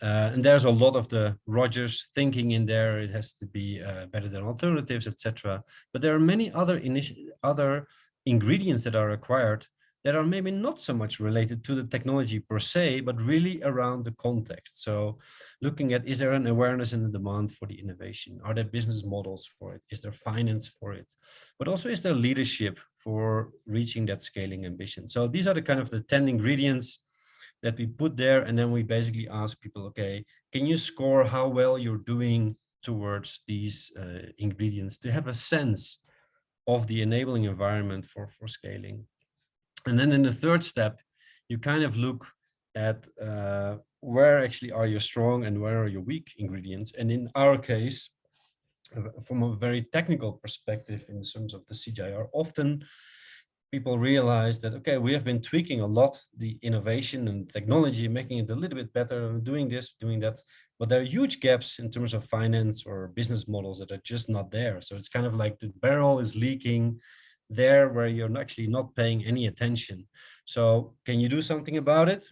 And there's a lot of the Rogers thinking in there. It has to be better than alternatives, etc. But there are many other ingredients that are required that are maybe not so much related to the technology per se, but really around the context. So looking at, is there an awareness and a demand for the innovation? Are there business models for it? Is there finance for it? But also, is there leadership for reaching that scaling ambition? So these are the kind of the 10 ingredients that we put there. And then we basically ask people, okay, can you score how well you're doing towards these ingredients to have a sense of the enabling environment for scaling? And then in the third step, you kind of look at where actually are your strong and where are your weak ingredients. And in our case, from a very technical perspective in terms of the CGIAR, often people realize that, okay, we have been tweaking a lot the innovation and technology, making it a little bit better, doing this, doing that. But there are huge gaps in terms of finance or business models that are just not there. So it's kind of like the barrel is leaking there where you're actually not paying any attention. So can you do something about it?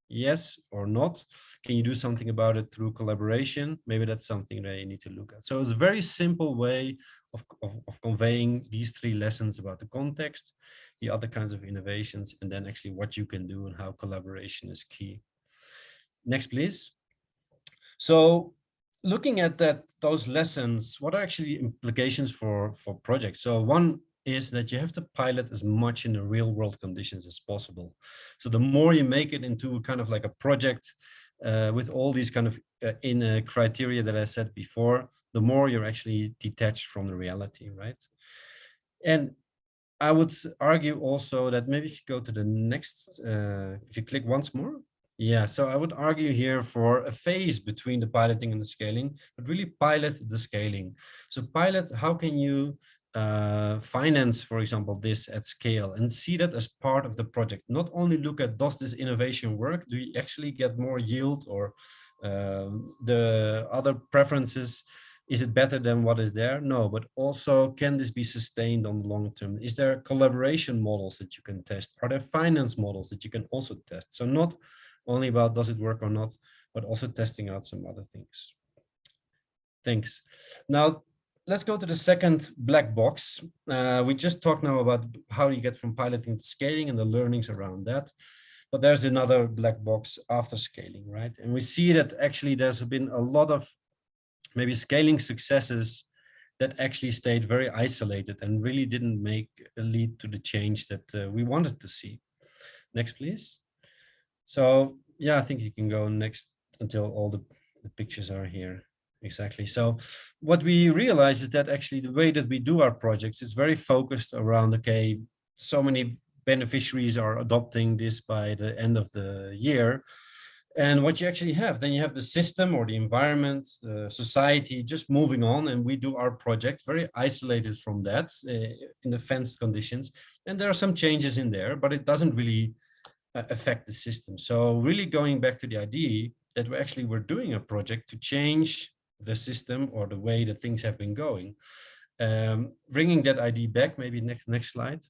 Yes or not? Can you do something about it through collaboration? Maybe that's something that you need to look at. So it's a very simple way of conveying these three lessons about the context, the other kinds of innovations, and then actually what you can do and how collaboration is key. Next, please. So looking at those lessons, what are actually implications for projects? So one is that you have to pilot as much in the real world conditions as possible. So the more you make it into kind of like a project with all these kind of criteria that I said before, the more you're actually detached from the reality, right? And I would argue also that maybe if you go to the next, if you click once more. Yeah, so I would argue here for a phase between the piloting and the scaling, but really pilot the scaling. So pilot, how can you finance, for example, this at scale and see that as part of the project? Not only look at, does this innovation work? Do you actually get more yield or the other preferences? Is it better than what is there? No, but also, can this be sustained on the long term? Is there collaboration models that you can test? Are there finance models that you can also test? So not only about does it work or not, but also testing out some other things. Thanks. Now, let's go to the second black box. We just talked now about how you get from piloting to scaling and the learnings around that. But there's another black box after scaling, right? And we see that actually there's been a lot of maybe scaling successes that actually stayed very isolated and really didn't lead to the change that we wanted to see. Next, please. So yeah, I think you can go next until all the pictures are here. Exactly. So what we realize is that actually the way that we do our projects is very focused around, okay, so many beneficiaries are adopting this by the end of the year. And what you actually have, then you have the system or the environment, the society just moving on, and we do our project very isolated from that in the fenced conditions. And there are some changes in there, but it doesn't really affect the system. So really going back to the idea that we're doing a project to change the system or the way that things have been going. Bringing that idea back, maybe next slide.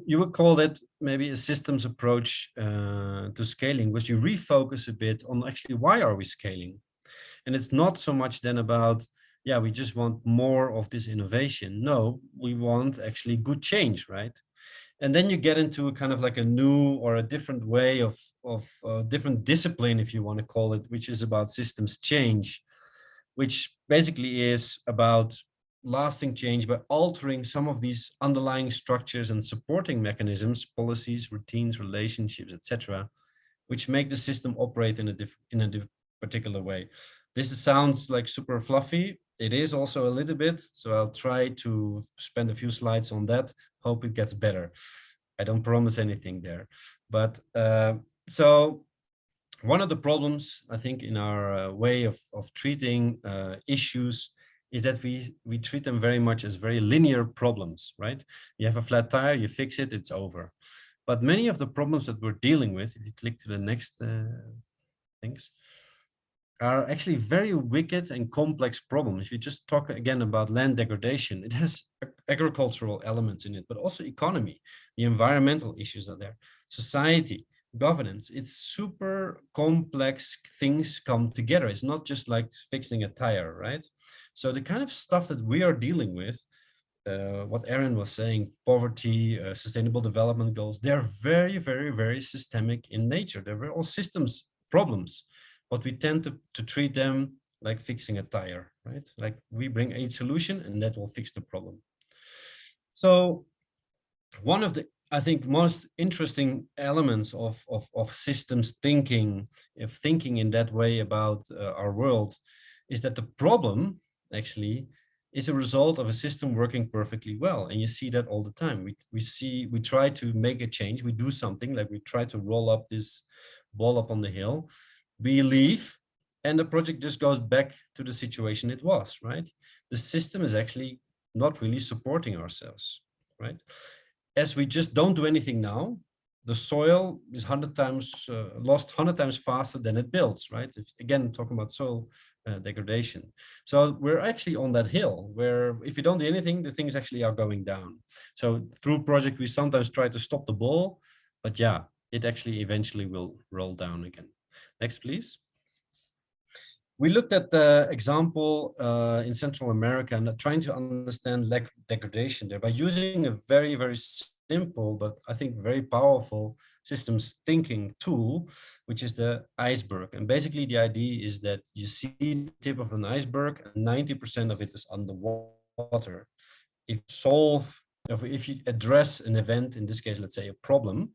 You would call that maybe a systems approach to scaling, which you refocus a bit on actually why are we scaling? And it's not so much then about, yeah, we just want more of this innovation. No, we want actually good change, right? And then you get into a kind of like a new or a different way of different discipline, if you want to call it, which is about systems change, which basically is about lasting change by altering some of these underlying structures and supporting mechanisms, policies, routines, relationships, etc., which make the system operate in a particular way. This sounds like super fluffy. It is also a little bit, so I'll try to spend a few slides on that. Hope it gets better. I don't promise anything there, but so one of the problems I think in our way of treating issues is that we treat them very much as very linear problems, right? You have a flat tire, you fix it, it's over. But many of the problems that we're dealing with, if you click to the next things, are actually very wicked and complex problems. If you just talk again about land degradation, it has agricultural elements in it, but also economy, the environmental issues are there, society, governance. It's super complex things come together. It's not just like fixing a tire, right? So the kind of stuff that we are dealing with, what Aaron was saying, poverty, sustainable development goals, they're very, very, very systemic in nature. They're all systems problems, but we tend to treat them like fixing a tire, right? Like we bring a solution and that will fix the problem. So one of the, I think, most interesting elements of systems thinking, if thinking in that way about our world, is that the problem actually is a result of a system working perfectly well. And you see that all the time. We try to make a change, we do something, like we try to roll up this ball up on the hill, we leave, and the project just goes back to the situation it was, right? The system is actually not really supporting ourselves, right? As we just don't do anything now, the soil is 100 times lost 100 times faster than it builds, right? If, again, talking about soil degradation. So we're actually on that hill where if you don't do anything, the things actually are going down. So through project, we sometimes try to stop the ball, but yeah, it actually eventually will roll down again. Next, please. We looked at the example in Central America and trying to understand degradation there by using a very, very simple, but I think very powerful systems thinking tool, which is the iceberg. And basically the idea is that you see the tip of an iceberg and 90% of it is underwater. If you address an event, in this case, let's say a problem,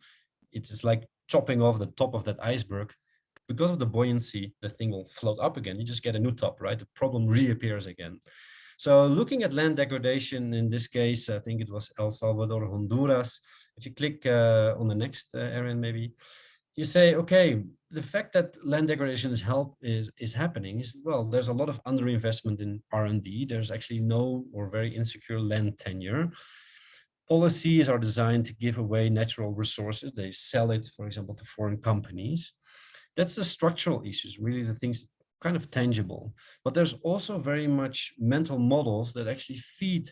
it's like chopping off the top of that iceberg. Because of the buoyancy, the thing will float up again. You just get a new top, right? The problem reappears again. So looking at land degradation, in this case, I think it was El Salvador, Honduras. If you click on the next, Aaron, maybe, you say, okay, the fact that land degradation is happening is, well, there's a lot of underinvestment in R&D. There's actually no or very insecure land tenure. Policies are designed to give away natural resources. They sell it, for example, to foreign companies. That's the structural issues, really the things kind of tangible. But there's also very much mental models that actually feed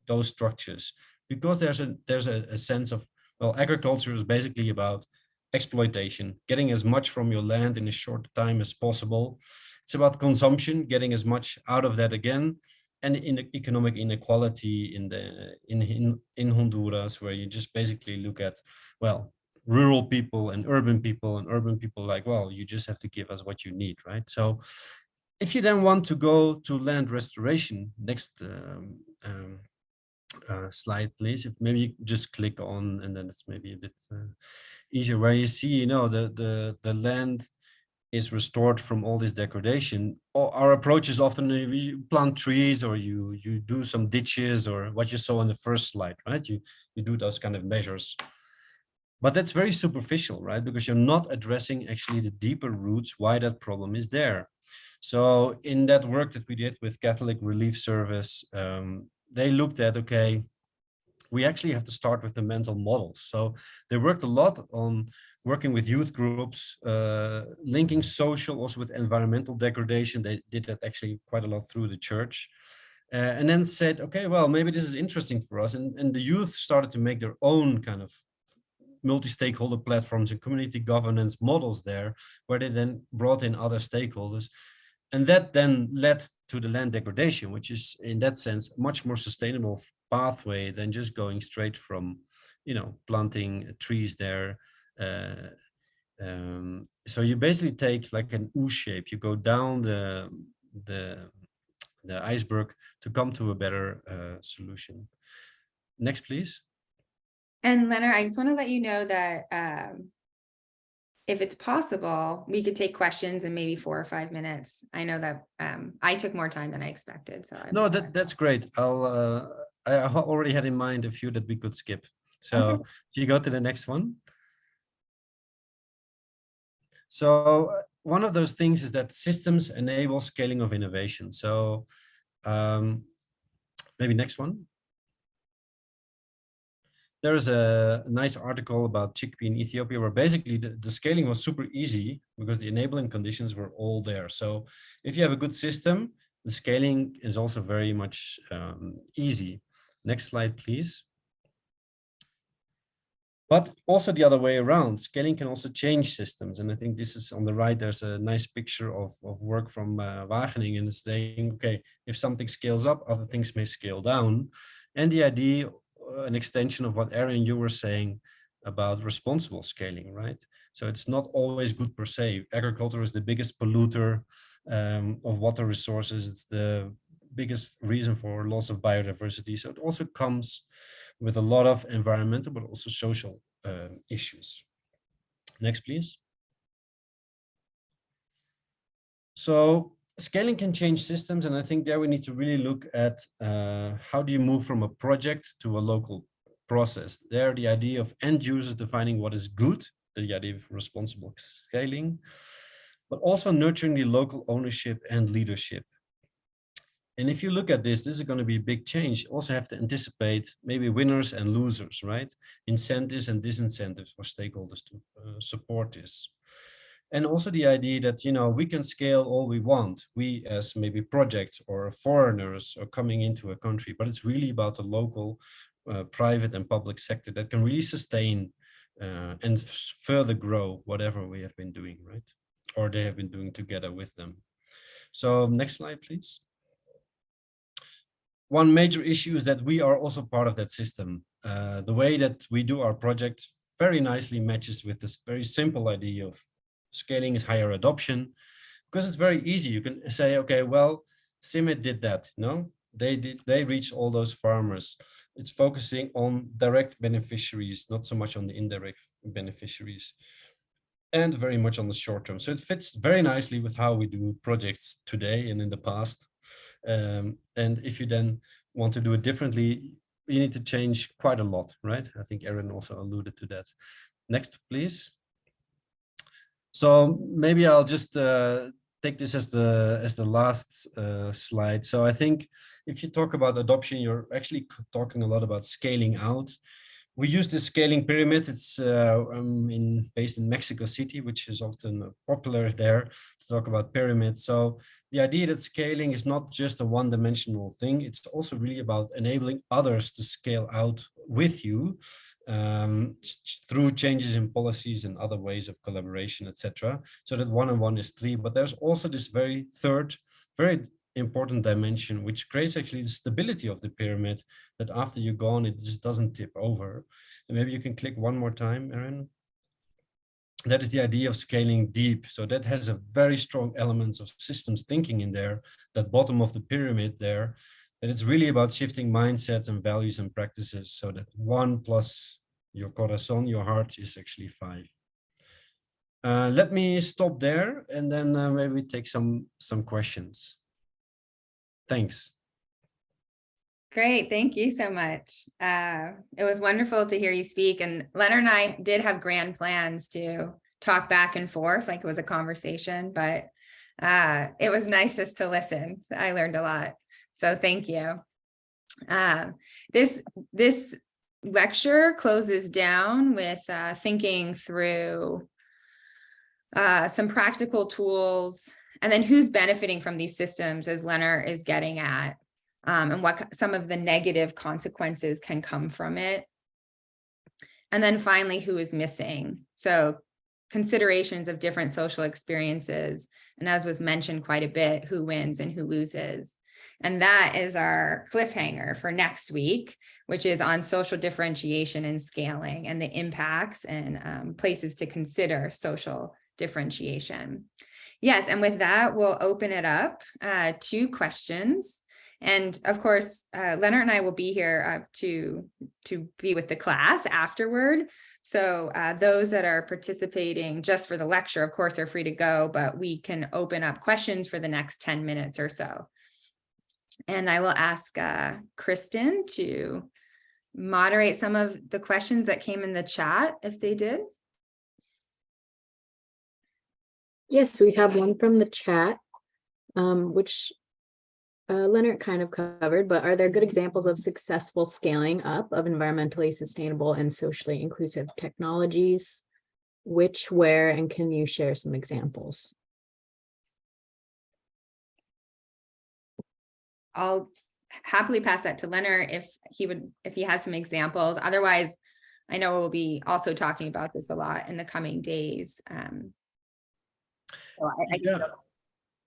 those structures, because there's a sense of, well, agriculture is basically about exploitation, getting as much from your land in a short time as possible. It's about consumption, getting as much out of that again, and in the economic inequality in Honduras, where you just basically look at, well, rural people and urban people like, well, you just have to give us what you need, right? So if you then want to go to land restoration, next slide, please. If maybe you just click on, and then it's maybe a bit easier, where you see, you know, the land is restored from all this degradation. Our approach is often you plant trees, or you do some ditches, or what you saw in the first slide, right? You do those kind of measures. But that's very superficial, right? Because you're not addressing actually the deeper roots why that problem is there. So in that work that we did with Catholic Relief Service, they looked at, okay, we actually have to start with the mental models. So they worked a lot on working with youth groups, linking social also with environmental degradation. They did that actually quite a lot through the church. And then said, okay, well, maybe this is interesting for us. And the youth started to make their own kind of multi-stakeholder platforms and community governance models there, where they then brought in other stakeholders. And that then led to the land degradation, which is in that sense a much more sustainable pathway than just going straight from, planting trees there. So you basically take like an U shape. You go down the iceberg to come to a better solution. Next, please. And Leonard, I just want to let you know that if it's possible, we could take questions in maybe 4 or 5 minutes. I know that I took more time than I expected. So No, that's great. I already had in mind a few that we could skip. So okay. you go to the next one. So one of those things is that systems enable scaling of innovation. So maybe next one. There's a nice article about chickpea in Ethiopia where basically the scaling was super easy because the enabling conditions were all there. So if you have a good system, the scaling is also very much easy. Next slide, please. But also the other way around, scaling can also change systems. And I think this is on the right, there's a nice picture of work from Wageningen saying, okay, if something scales up, other things may scale down. And the idea, an extension of what Aaron, you were saying about responsible scaling, right? So it's not always good per se. Agriculture is the biggest polluter of water resources. It's the biggest reason for loss of biodiversity. So it also comes with a lot of environmental, but also social issues. Next, please. So scaling can change systems. And I think there we need to really look at how do you move from a project to a local process. There, the idea of end users defining what is good, the idea of responsible scaling, but also nurturing the local ownership and leadership. And if you look at this is going to be a big change. You also have to anticipate maybe winners and losers, right? Incentives and disincentives for stakeholders to support this. And also the idea that, we can scale all we want. We as maybe projects or foreigners are coming into a country, but it's really about the local private and public sector that can really sustain and further grow whatever we have been doing, right? Or they have been doing together with them. So next slide, please. One major issue is that we are also part of that system. The way that we do our projects very nicely matches with this very simple idea of scaling is higher adoption, because it's very easy. You can say, okay, well, CIMMYT did that, they reached all those farmers. It's focusing on direct beneficiaries, not so much on the indirect beneficiaries, and very much on the short term. So it fits very nicely with how we do projects today and in the past. And if you then want to do it differently, you need to change quite a lot, right? I think Aaron also alluded to that. Next, please. So maybe I'll just take this as the last slide. So I think if you talk about adoption, you're actually talking a lot about scaling out. We use this scaling pyramid. It's based in Mexico City, which is often popular there to talk about pyramids. So the idea that scaling is not just a one-dimensional thing. It's also really about enabling others to scale out with you through changes in policies and other ways of collaboration, etc. So that 1 and 1 is 3. But there's also this very important dimension, which creates actually the stability of the pyramid, that after you're gone, it just doesn't tip over. And maybe you can click one more time, Aaron. That is the idea of scaling deep. So that has a very strong elements of systems thinking in there, that bottom of the pyramid there, that it's really about shifting mindsets and values and practices, so that 1 plus your corazón, your heart, is actually 5. Let me stop there, and then maybe take some questions. Thanks. Great. Thank you so much. It was wonderful to hear you speak. And Leonard and I did have grand plans to talk back and forth, like it was a conversation, but it was nice just to listen. I learned a lot. So thank you. This lecture closes down with thinking through some practical tools, and then who's benefiting from these systems, as Leonard is getting at, and what some of the negative consequences can come from it. And then finally, who is missing? So considerations of different social experiences, and as was mentioned quite a bit, who wins and who loses. And that is our cliffhanger for next week, which is on social differentiation and scaling and the impacts and places to consider social differentiation. Yes, and with that, we'll open it up to questions. And of course, Leonard and I will be here to be with the class afterward. So those that are participating just for the lecture, of course, are free to go, but we can open up questions for the next 10 minutes or so. And I will ask Kristen to moderate some of the questions that came in the chat, if they did. Yes, we have one from the chat, which Leonard kind of covered, but are there good examples of successful scaling up of environmentally sustainable and socially inclusive technologies? Which, where, and can you share some examples? I'll happily pass that to Leonard if he has some examples. Otherwise, I know we'll be also talking about this a lot in the coming days. So Yeah.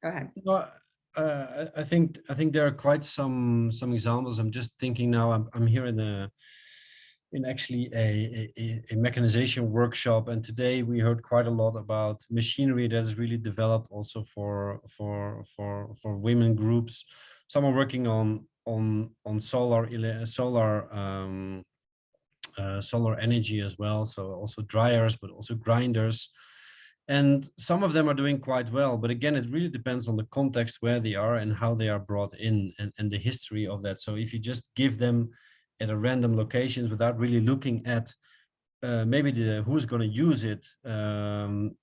Go ahead. Well, I think there are quite some examples. I'm just thinking now. I'm here in actually a mechanization workshop, and today we heard quite a lot about machinery that is really developed also for women groups. Some are working on solar energy as well, so also dryers, but also grinders. And some of them are doing quite well, but again, it really depends on the context where they are and how they are brought in, and the history of that. So if you just give them at a random locations without really looking at maybe who's going to use it,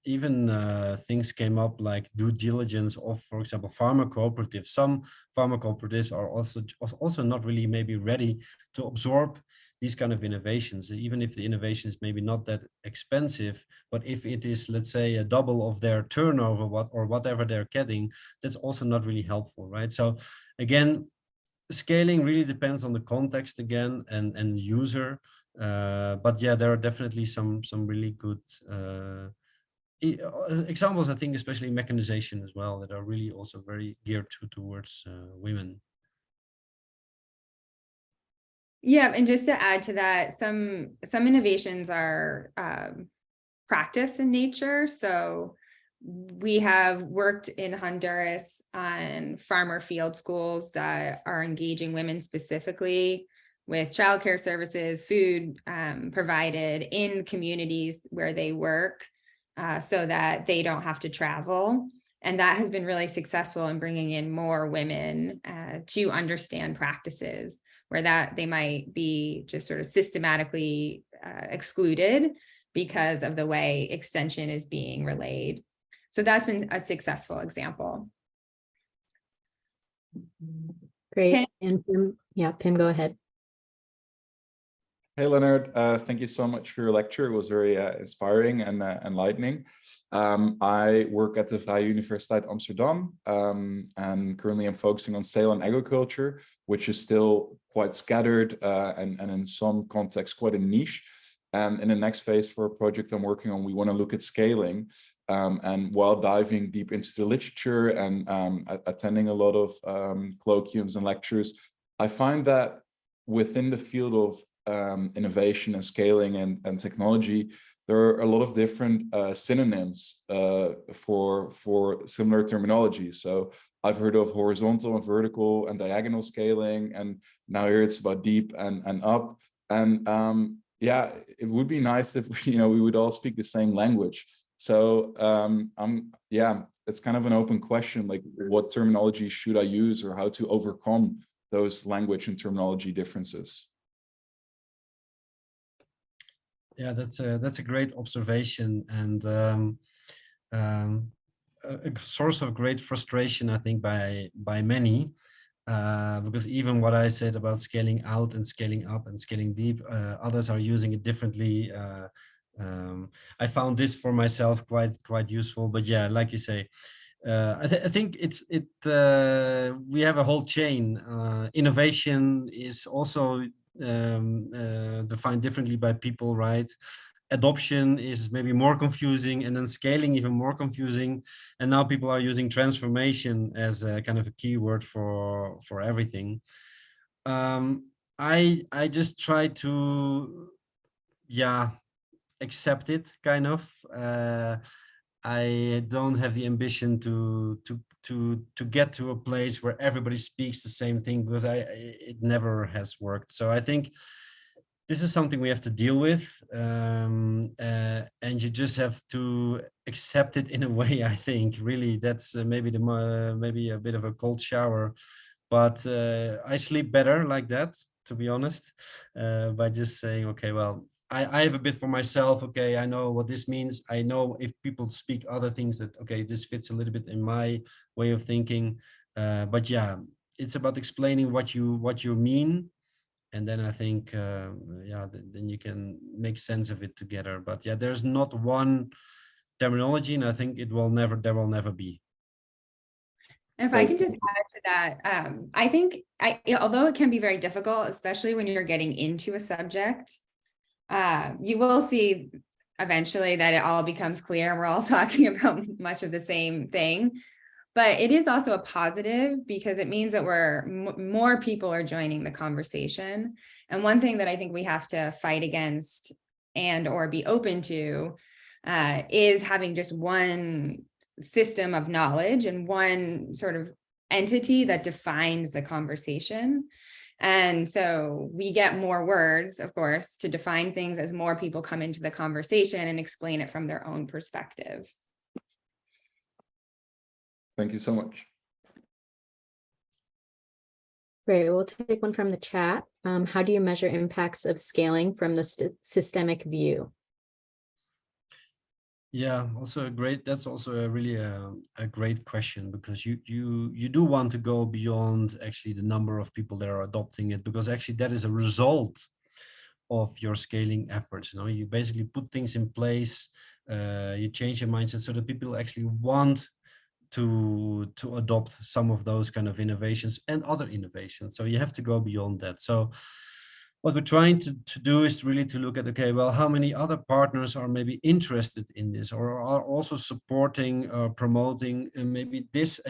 even things came up like due diligence of, for example, farmer cooperatives. Some farmer cooperatives are also not really maybe ready to absorb these kind of innovations, even if the innovation is maybe not that expensive. But if it is, let's say, a double of their turnover, whatever they're getting, that's also not really helpful, right? So again, scaling really depends on the context again and user. But yeah, there are definitely some really good examples, I think, especially mechanization as well, that are really also very geared towards women. Yeah, and just to add to that, some innovations are practice in nature. So we have worked in Honduras on farmer field schools that are engaging women specifically with childcare services, food provided in communities where they work, so that they don't have to travel. And that has been really successful in bringing in more women to understand practices where that they might be just sort of systematically excluded because of the way extension is being relayed. So that's been a successful example. Great. Pim? And Pim, yeah, Pim, go ahead. Hey, Leonard, thank you so much for your lecture. It was very inspiring and enlightening. I work at the Vrije Universiteit Amsterdam, and currently I'm focusing on sale and agriculture, which is still quite scattered and in some contexts quite a niche. And in the next phase for a project I'm working on, we want to look at scaling. And while diving deep into the literature and attending a lot of colloquiums and lectures, I find that within the field of innovation and scaling and technology, there are a lot of different synonyms for similar terminology. So I've heard of horizontal and vertical and diagonal scaling, and now here it's about deep and up. And yeah, it would be nice if we would all speak the same language. So it's kind of an open question, like what terminology should I use or how to overcome those language and terminology differences? Yeah, that's a great observation, and a source of great frustration, I think, by many. because even what I said about scaling out and scaling up and scaling deep, others are using it differently. I found this for myself quite useful, but yeah, like you say, I think we have a whole chain. Innovation is also defined differently by people, right? Adoption is maybe more confusing, and then scaling even more confusing. And now people are using transformation as a kind of a keyword for everything. I just try to, yeah, accept it kind of. I don't have the ambition to get to a place where everybody speaks the same thing, because it never has worked. So I think this is something we have to deal with, and you just have to accept it in a way. I think really that's maybe maybe a bit of a cold shower, but I sleep better like that, to be honest, by just saying, okay, well, I have a bit for myself. Okay, I know what this means. I know if people speak other things that, okay, this fits a little bit in my way of thinking. But yeah, it's about explaining what you mean, and then I think, yeah, then you can make sense of it together. But yeah, there's not one terminology, and I think there will never be. If I can just add to that, I think although it can be very difficult, especially when you're getting into a subject, you will see eventually that it all becomes clear and we're all talking about much of the same thing. But it is also a positive, because it means that more people are joining the conversation. And one thing that I think we have to fight against and or be open to is having just one system of knowledge and one sort of entity that defines the conversation. And so we get more words, of course, to define things as more people come into the conversation and explain it from their own perspective. Thank you so much. Great, we'll take one from the chat. How do you measure impacts of scaling from the systemic view? Yeah, that's also a really a great question, because you do want to go beyond actually the number of people that are adopting it, because actually that is a result of your scaling efforts. You know, you basically put things in place, you change your mindset so that people actually want to adopt some of those kind of innovations and other innovations. So you have to go beyond that. So what we're trying to do is really to look at, okay, well, how many other partners are maybe interested in this, or are also supporting, promoting maybe this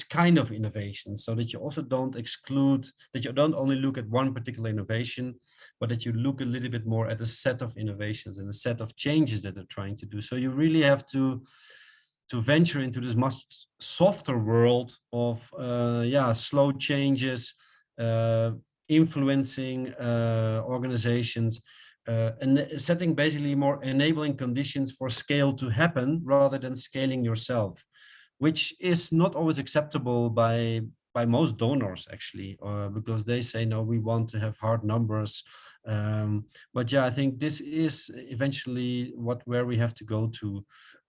kind of innovation, so that you also don't exclude, that you don't only look at one particular innovation, but that you look a little bit more at a set of innovations and a set of changes that they're trying to do. So you really have to venture into this much softer world of slow changes, influencing organizations, and setting basically more enabling conditions for scale to happen rather than scaling yourself, which is not always acceptable by most donors, actually, because they say, no, we want to have hard numbers. But yeah, I think this is eventually where we have to go to.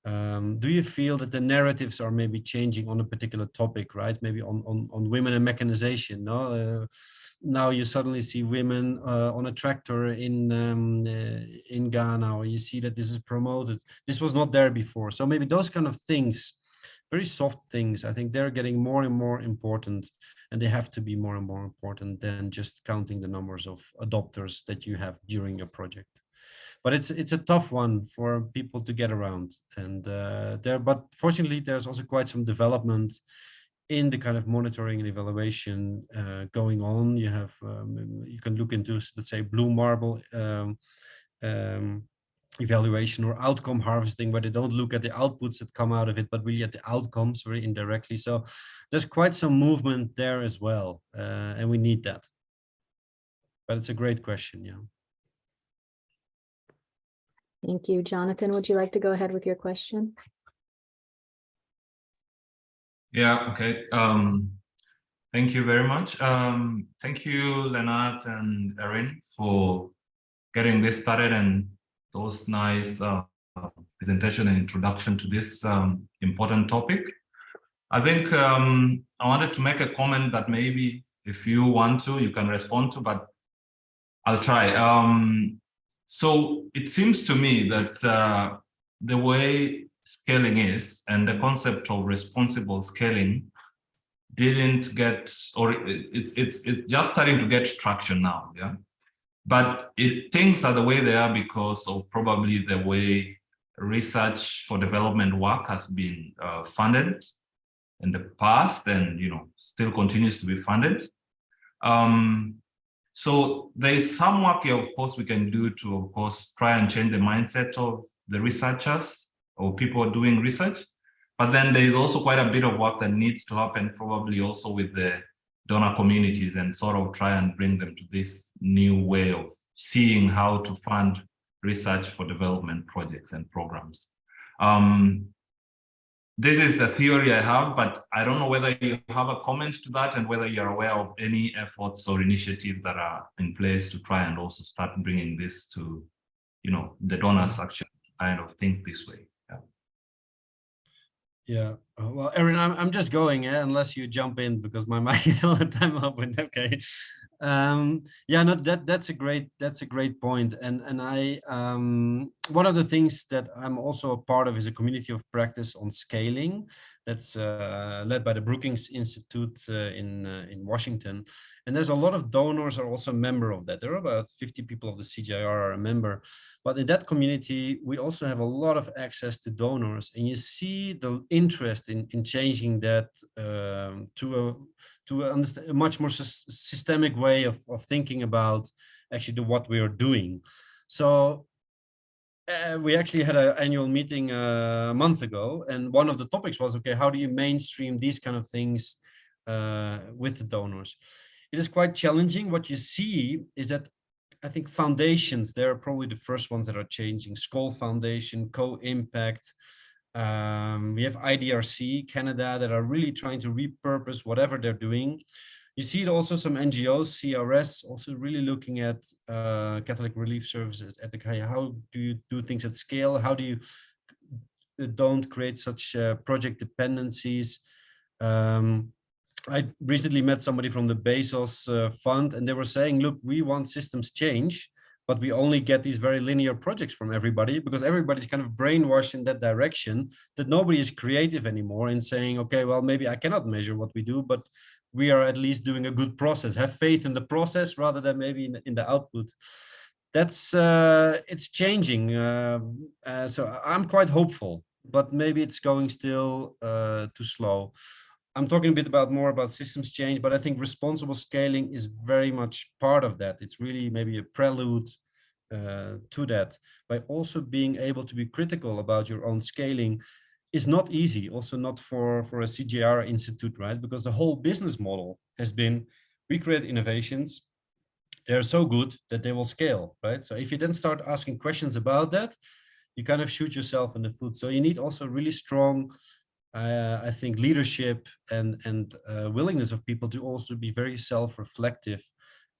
Do you feel that the narratives are maybe changing on a particular topic, right? Maybe on women and mechanization, no? Now you suddenly see women on a tractor in Ghana, or you see that this is promoted. This was not there before. So maybe those kind of things, very soft things, I think they're getting more and more important, and they have to be more and more important than just counting the numbers of adopters that you have during your project. But it's a tough one for people to get around, and but fortunately there's also quite some development in the kind of monitoring and evaluation going on. You have you can look into, let's say, blue marble evaluation or outcome harvesting, where they don't look at the outputs that come out of it, but really at the outcomes very indirectly. So there's quite some movement there as well, and we need that. But it's a great question, yeah. Thank you. Jonathan, would you like to go ahead with your question? Yeah, okay. Thank you very much. Thank you, Lennart and Erin, for getting this started and those nice presentation and introduction to this important topic. I think I wanted to make a comment that maybe if you want to, you can respond to, but I'll try. So it seems to me that the way scaling is and the concept of responsible scaling didn't get, or it's just starting to get traction now, yeah. But things are the way they are because of probably the way research for development work has been funded in the past, and still continues to be funded. So there is some work here, of course, we can do to, of course, try and change the mindset of the researchers or people doing research. But then there is also quite a bit of work that needs to happen, probably also with the donor communities, and sort of try and bring them to this new way of seeing how to fund research for development projects and programs. This is a theory I have, but I don't know whether you have a comment to that and whether you're aware of any efforts or initiatives that are in place to try and also start bringing this to, the donors actually kind of think this way. Yeah. Well, Erin, I'm just going, unless you jump in, because my mic is all the time open. Okay. Yeah, no, that's a great point. And I one of the things that I'm also a part of is a community of practice on scaling that's led by the Brookings Institute in Washington. And there's a lot of donors are also a member of that. There are about 50 people of the CGIAR are a member. But in that community, we also have a lot of access to donors, and you see the interest in changing that to a much more systemic way of thinking about actually what we are doing. So we actually had an annual meeting a month ago, and one of the topics was, okay, how do you mainstream these kind of things with the donors? It is quite challenging. What you see is that I think foundations, they're probably the first ones that are changing. Skoll Foundation, Co-Impact. We have IDRC, Canada, that are really trying to repurpose whatever they're doing. You see it also some NGOs, CRS, also really looking at Catholic Relief Services, at how do you do things at scale? How do you don't create such project dependencies? I recently met somebody from the Bezos fund, and they were saying, look, we want systems change, but we only get these very linear projects from everybody because everybody's kind of brainwashed in that direction, that nobody is creative anymore in saying, okay, well, maybe I cannot measure what we do, but we are at least doing a good process. Have faith in the process rather than maybe in the output. That's it's changing. So I'm quite hopeful, but maybe it's going still too slow. I'm talking a bit more about systems change, but I think responsible scaling is very much part of that. It's really maybe a prelude to that. By also being able to be critical about your own scaling is not easy, also not for a CGIAR institute, right? Because the whole business model has been, we create innovations, they're so good that they will scale, right? So if you then start asking questions about that, you kind of shoot yourself in the foot. So you need also really strong, I think, leadership and willingness of people to also be very self-reflective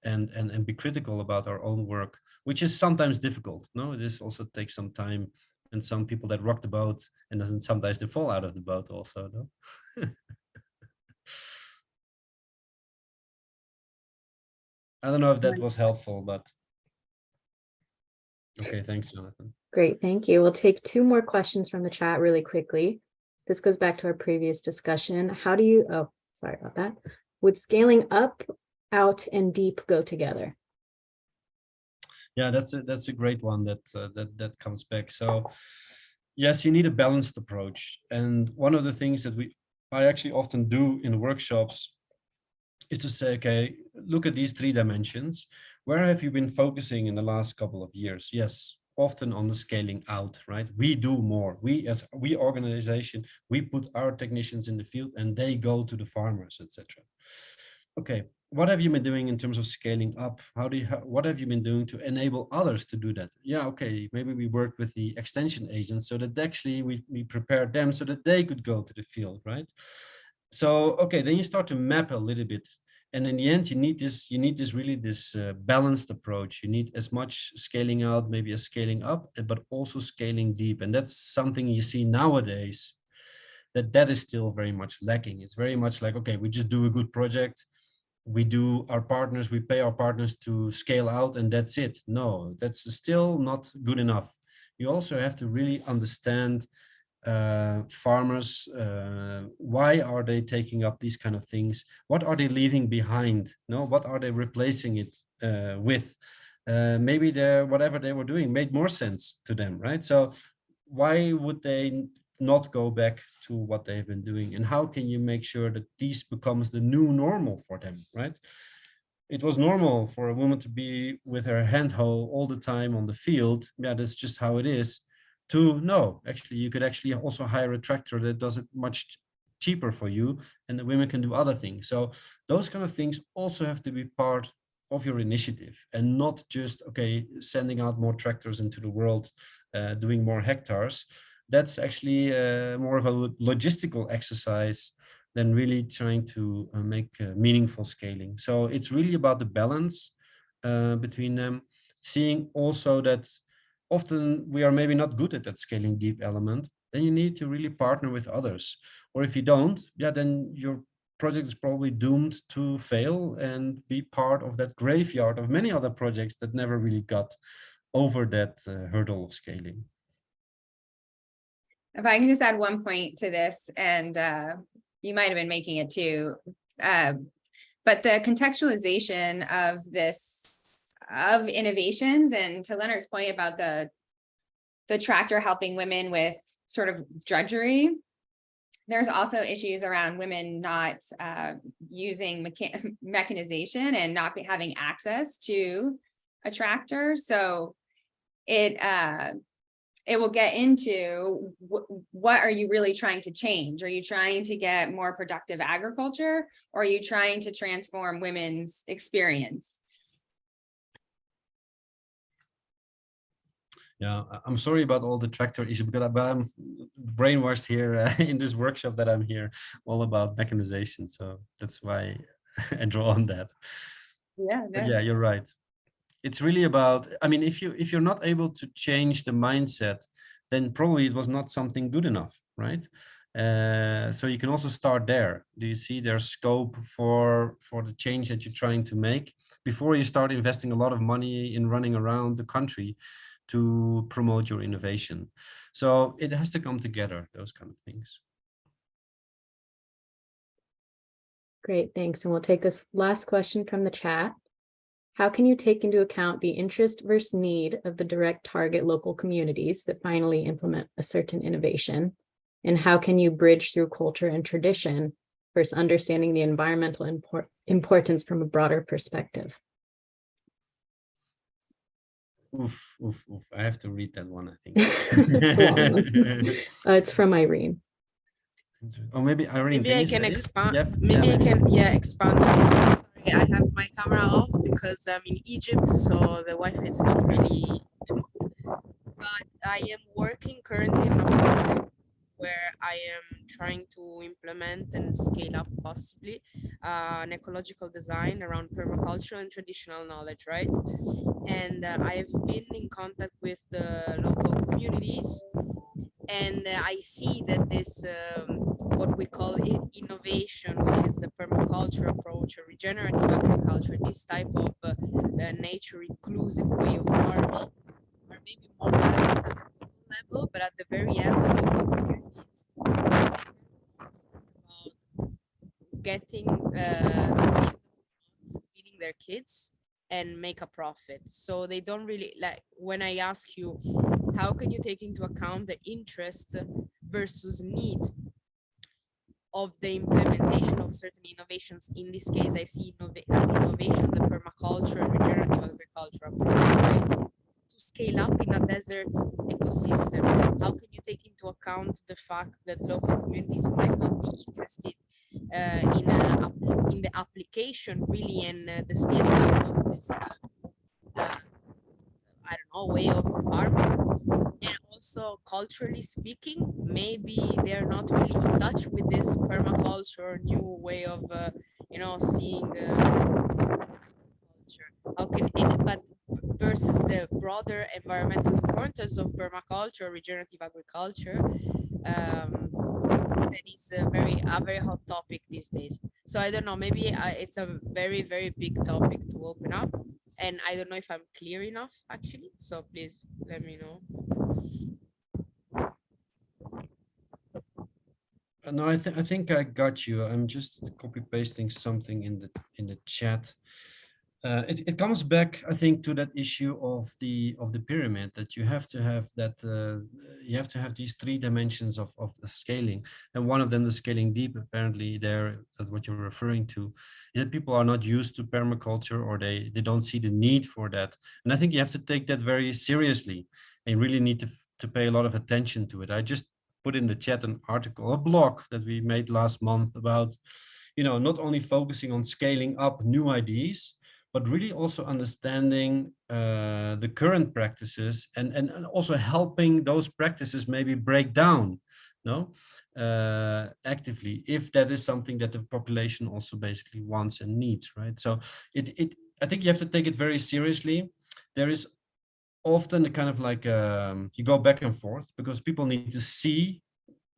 and be critical about our own work, which is sometimes difficult. No, this also takes some time, and some people that rock the boat, and doesn't sometimes they fall out of the boat also. No? I don't know if that was helpful, but okay, thanks, Jonathan. Great, thank you. We'll take two more questions from the chat really quickly. This goes back to our previous discussion. How do you, oh, sorry about that. Would scaling up, out, and deep go together? Yeah, that's a great one that comes back. So yes, you need a balanced approach. And one of the things that I actually often do in workshops is to say, okay, look at these 3 dimensions. Where have you been focusing in the last couple of years? Yes, often on the scaling out, right? We do more. We organization, we put our technicians in the field and they go to the farmers, etc. Okay, what have you been doing in terms of scaling up? What have you been doing to enable others to do that? Yeah, okay, maybe we worked with the extension agents so that actually we prepared them so that they could go to the field, right? So, okay, then you start to map a little bit. And in the end, you need this balanced approach. You need as much scaling out, maybe as scaling up, but also scaling deep. And that's something you see nowadays, that is still very much lacking. It's very much like, okay, we just do a good project. we do our partners, we pay our partners to scale out and that's it. No, that's still not good enough. You also have to really understand farmers, why are they taking up these kind of things? What are they leaving behind? No, what are they replacing it with? Maybe whatever they were doing made more sense to them, right? So why would they not go back to what they've been doing? And how can you make sure that this becomes the new normal for them, right? It was normal for a woman to be with her hand hoe all the time on the field. Yeah, that's just how it is. To no, actually, you could actually also hire a tractor that does it much cheaper for you, and the women can do other things. So those kind of things also have to be part of your initiative, and not just, okay, sending out more tractors into the world, doing more hectares. That's actually more of a logistical exercise than really trying to make meaningful scaling. So it's really about the balance between them, seeing also that often we are maybe not good at that scaling deep element, then you need to really partner with others. Or if you don't, yeah, then your project is probably doomed to fail and be part of that graveyard of many other projects that never really got over that hurdle of scaling. If I can just add one point to this, and you might have been making it too, but the contextualization of this, of innovations, and to Leonard's point about the tractor helping women with sort of drudgery, there's also issues around women not using mechanization and not having access to a tractor. So it will get into what are you really trying to change? Are you trying to get more productive agriculture, or are you trying to transform women's experience? Yeah, I'm sorry about all the tractor issues, but I'm brainwashed here in this workshop that I'm here all about mechanization. So that's why I draw on that. Yeah, but yeah, you're right. It's really about, I mean, if you're not able to change the mindset, then probably it was not something good enough, right? So you can also start there. Do you see there's scope for the change that you're trying to make before you start investing a lot of money in running around the country to promote your innovation? So it has to come together, those kind of things. Great, thanks. And we'll take this last question from the chat. How can you take into account the interest versus need of the direct target local communities that finally implement a certain innovation? And how can you bridge through culture and tradition versus understanding the environmental importance from a broader perspective? Oof, oof, oof. I have to read that one, I think. It's a long one. It's from Irene. Oh, maybe Irene, Maybe I you can say it? expand. Yep. Maybe Yeah, I can, yeah, expand. Sorry, I have my camera off because I'm in Egypt, so the Wi-Fi is not really too much. But I am working currently on a project where I am trying to implement and scale up possibly an ecological design around permaculture and traditional knowledge, right? And I've been in contact with local communities, and I see that this what we call innovation, which is the permaculture approach or regenerative agriculture, this type of nature inclusive way of farming, are maybe more relevant at the level, but at the very end, the local communities it's about getting to feeding their kids and make a profit. So they don't really, like, when I ask you, how can you take into account the interest versus need of the implementation of certain innovations? In this case, I see as innovation the permaculture and regenerative agriculture approach, right? To scale up in a desert ecosystem, how can you take into account the fact that local communities might not be interested in the application really, and the scaling up of this I don't know, way of farming? And also, culturally speaking, maybe they're not really in touch with this permaculture new way of seeing culture. How can but versus the broader environmental importance of permaculture, regenerative agriculture, that is a very hot topic these days. So I don't know, maybe it's a very big topic to open up, and I don't know if I'm clear enough actually. So please let me know. No, I think I got you. I'm just copy pasting something in the chat. It comes back, I think, to that issue of the pyramid, that you have to have that you have to have these three dimensions of scaling, and one of them, the scaling deep, apparently there, that's what you're referring to, is that people are not used to permaculture, or they don't see the need for that. And I think you have to take that very seriously, and you really need to pay a lot of attention to it. I just put in the chat an article, a blog that we made last month about, not only focusing on scaling up new ideas, but really also understanding the current practices, and also helping those practices maybe break down, actively, if that is something that the population also basically wants and needs, right? So I think you have to take it very seriously. There is often a kind of like you go back and forth, because people need to see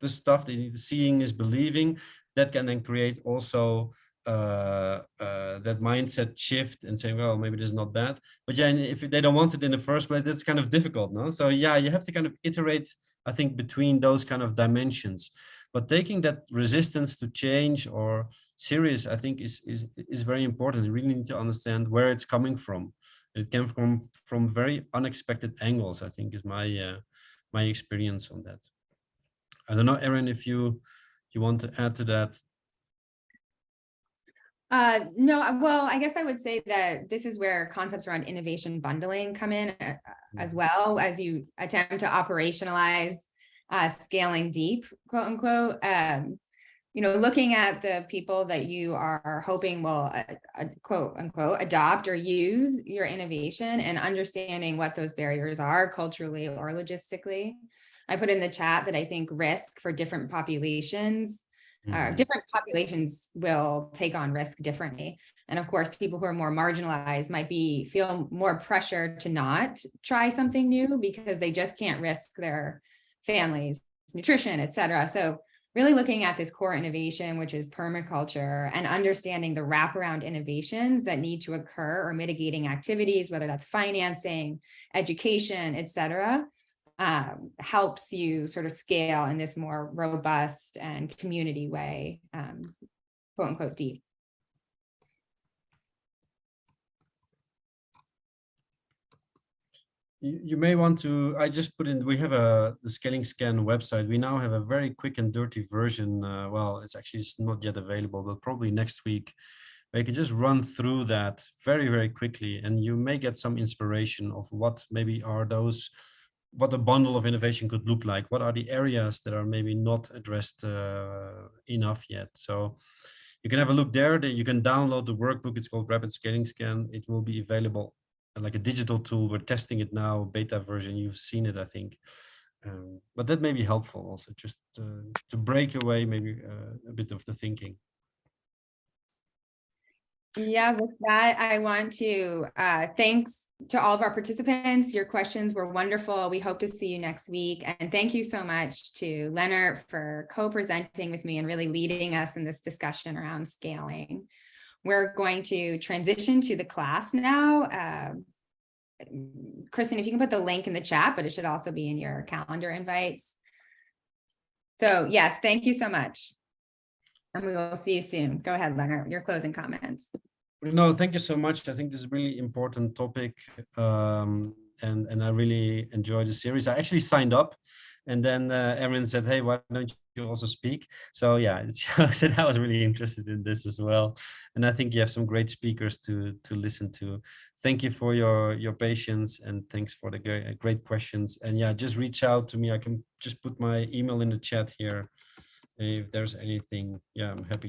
the stuff. They need seeing is believing. That can then create also that mindset shift and saying, well, maybe this is not bad. But yeah, and if they don't want it in the first place, that's kind of difficult, no? So yeah, you have to kind of iterate, I think, between those kind of dimensions. But taking that resistance to change or serious, I think, is very important. You really need to understand where it's coming from. It came from very unexpected angles, I think, is my experience on that. I don't know, Erin, if you want to add to that. No, well, I guess I would say that this is where concepts around innovation bundling come in, as well, as you attempt to operationalize scaling deep, quote unquote. Looking at the people that you are hoping will, quote unquote, adopt or use your innovation, and understanding what those barriers are culturally or logistically. I put in the chat that I think risk for different populations, different populations will take on risk differently. And of course, people who are more marginalized might feel more pressure to not try something new, because they just can't risk their families' nutrition, et cetera. So really looking at this core innovation, which is permaculture, and understanding the wraparound innovations that need to occur, or mitigating activities, whether that's financing, education, et cetera, helps you sort of scale in this more robust and community way, quote unquote, deep. You may want to, I just put in, we have the Scaling Scan website. We now have a very quick and dirty version. Well, it's not yet available, but probably next week, where you can just run through that very quickly, and you may get some inspiration of what maybe are those, what a bundle of innovation could look like. What are the areas that are maybe not addressed enough yet? So you can have a look there. You can download the workbook. It's called Rapid Scaling Scan. It will be available like a digital tool. We're testing it now, beta version. You've seen it, I think. But that may be helpful also, just to break away maybe a bit of the thinking. Yeah, with that, I want to thanks to all of our participants. Your questions were wonderful. We hope to see you next week. And thank you so much to Leonard for co-presenting with me and really leading us in this discussion around scaling. We're going to transition to the class now. Kristen, if you can put the link in the chat, but it should also be in your calendar invites. So yes, thank you so much. And we will see you soon. Go ahead, Leonard, your closing comments. No, thank you so much. I think this is a really important topic. And I really enjoyed the series. I actually signed up, and then Erin said, hey, why don't you also speak? So yeah, it shows that I was really interested in this as well. And I think you have some great speakers to listen to. Thank you for your patience, and thanks for the great questions. And yeah, just reach out to me. I can just put my email in the chat here if there's anything. Yeah, I'm happy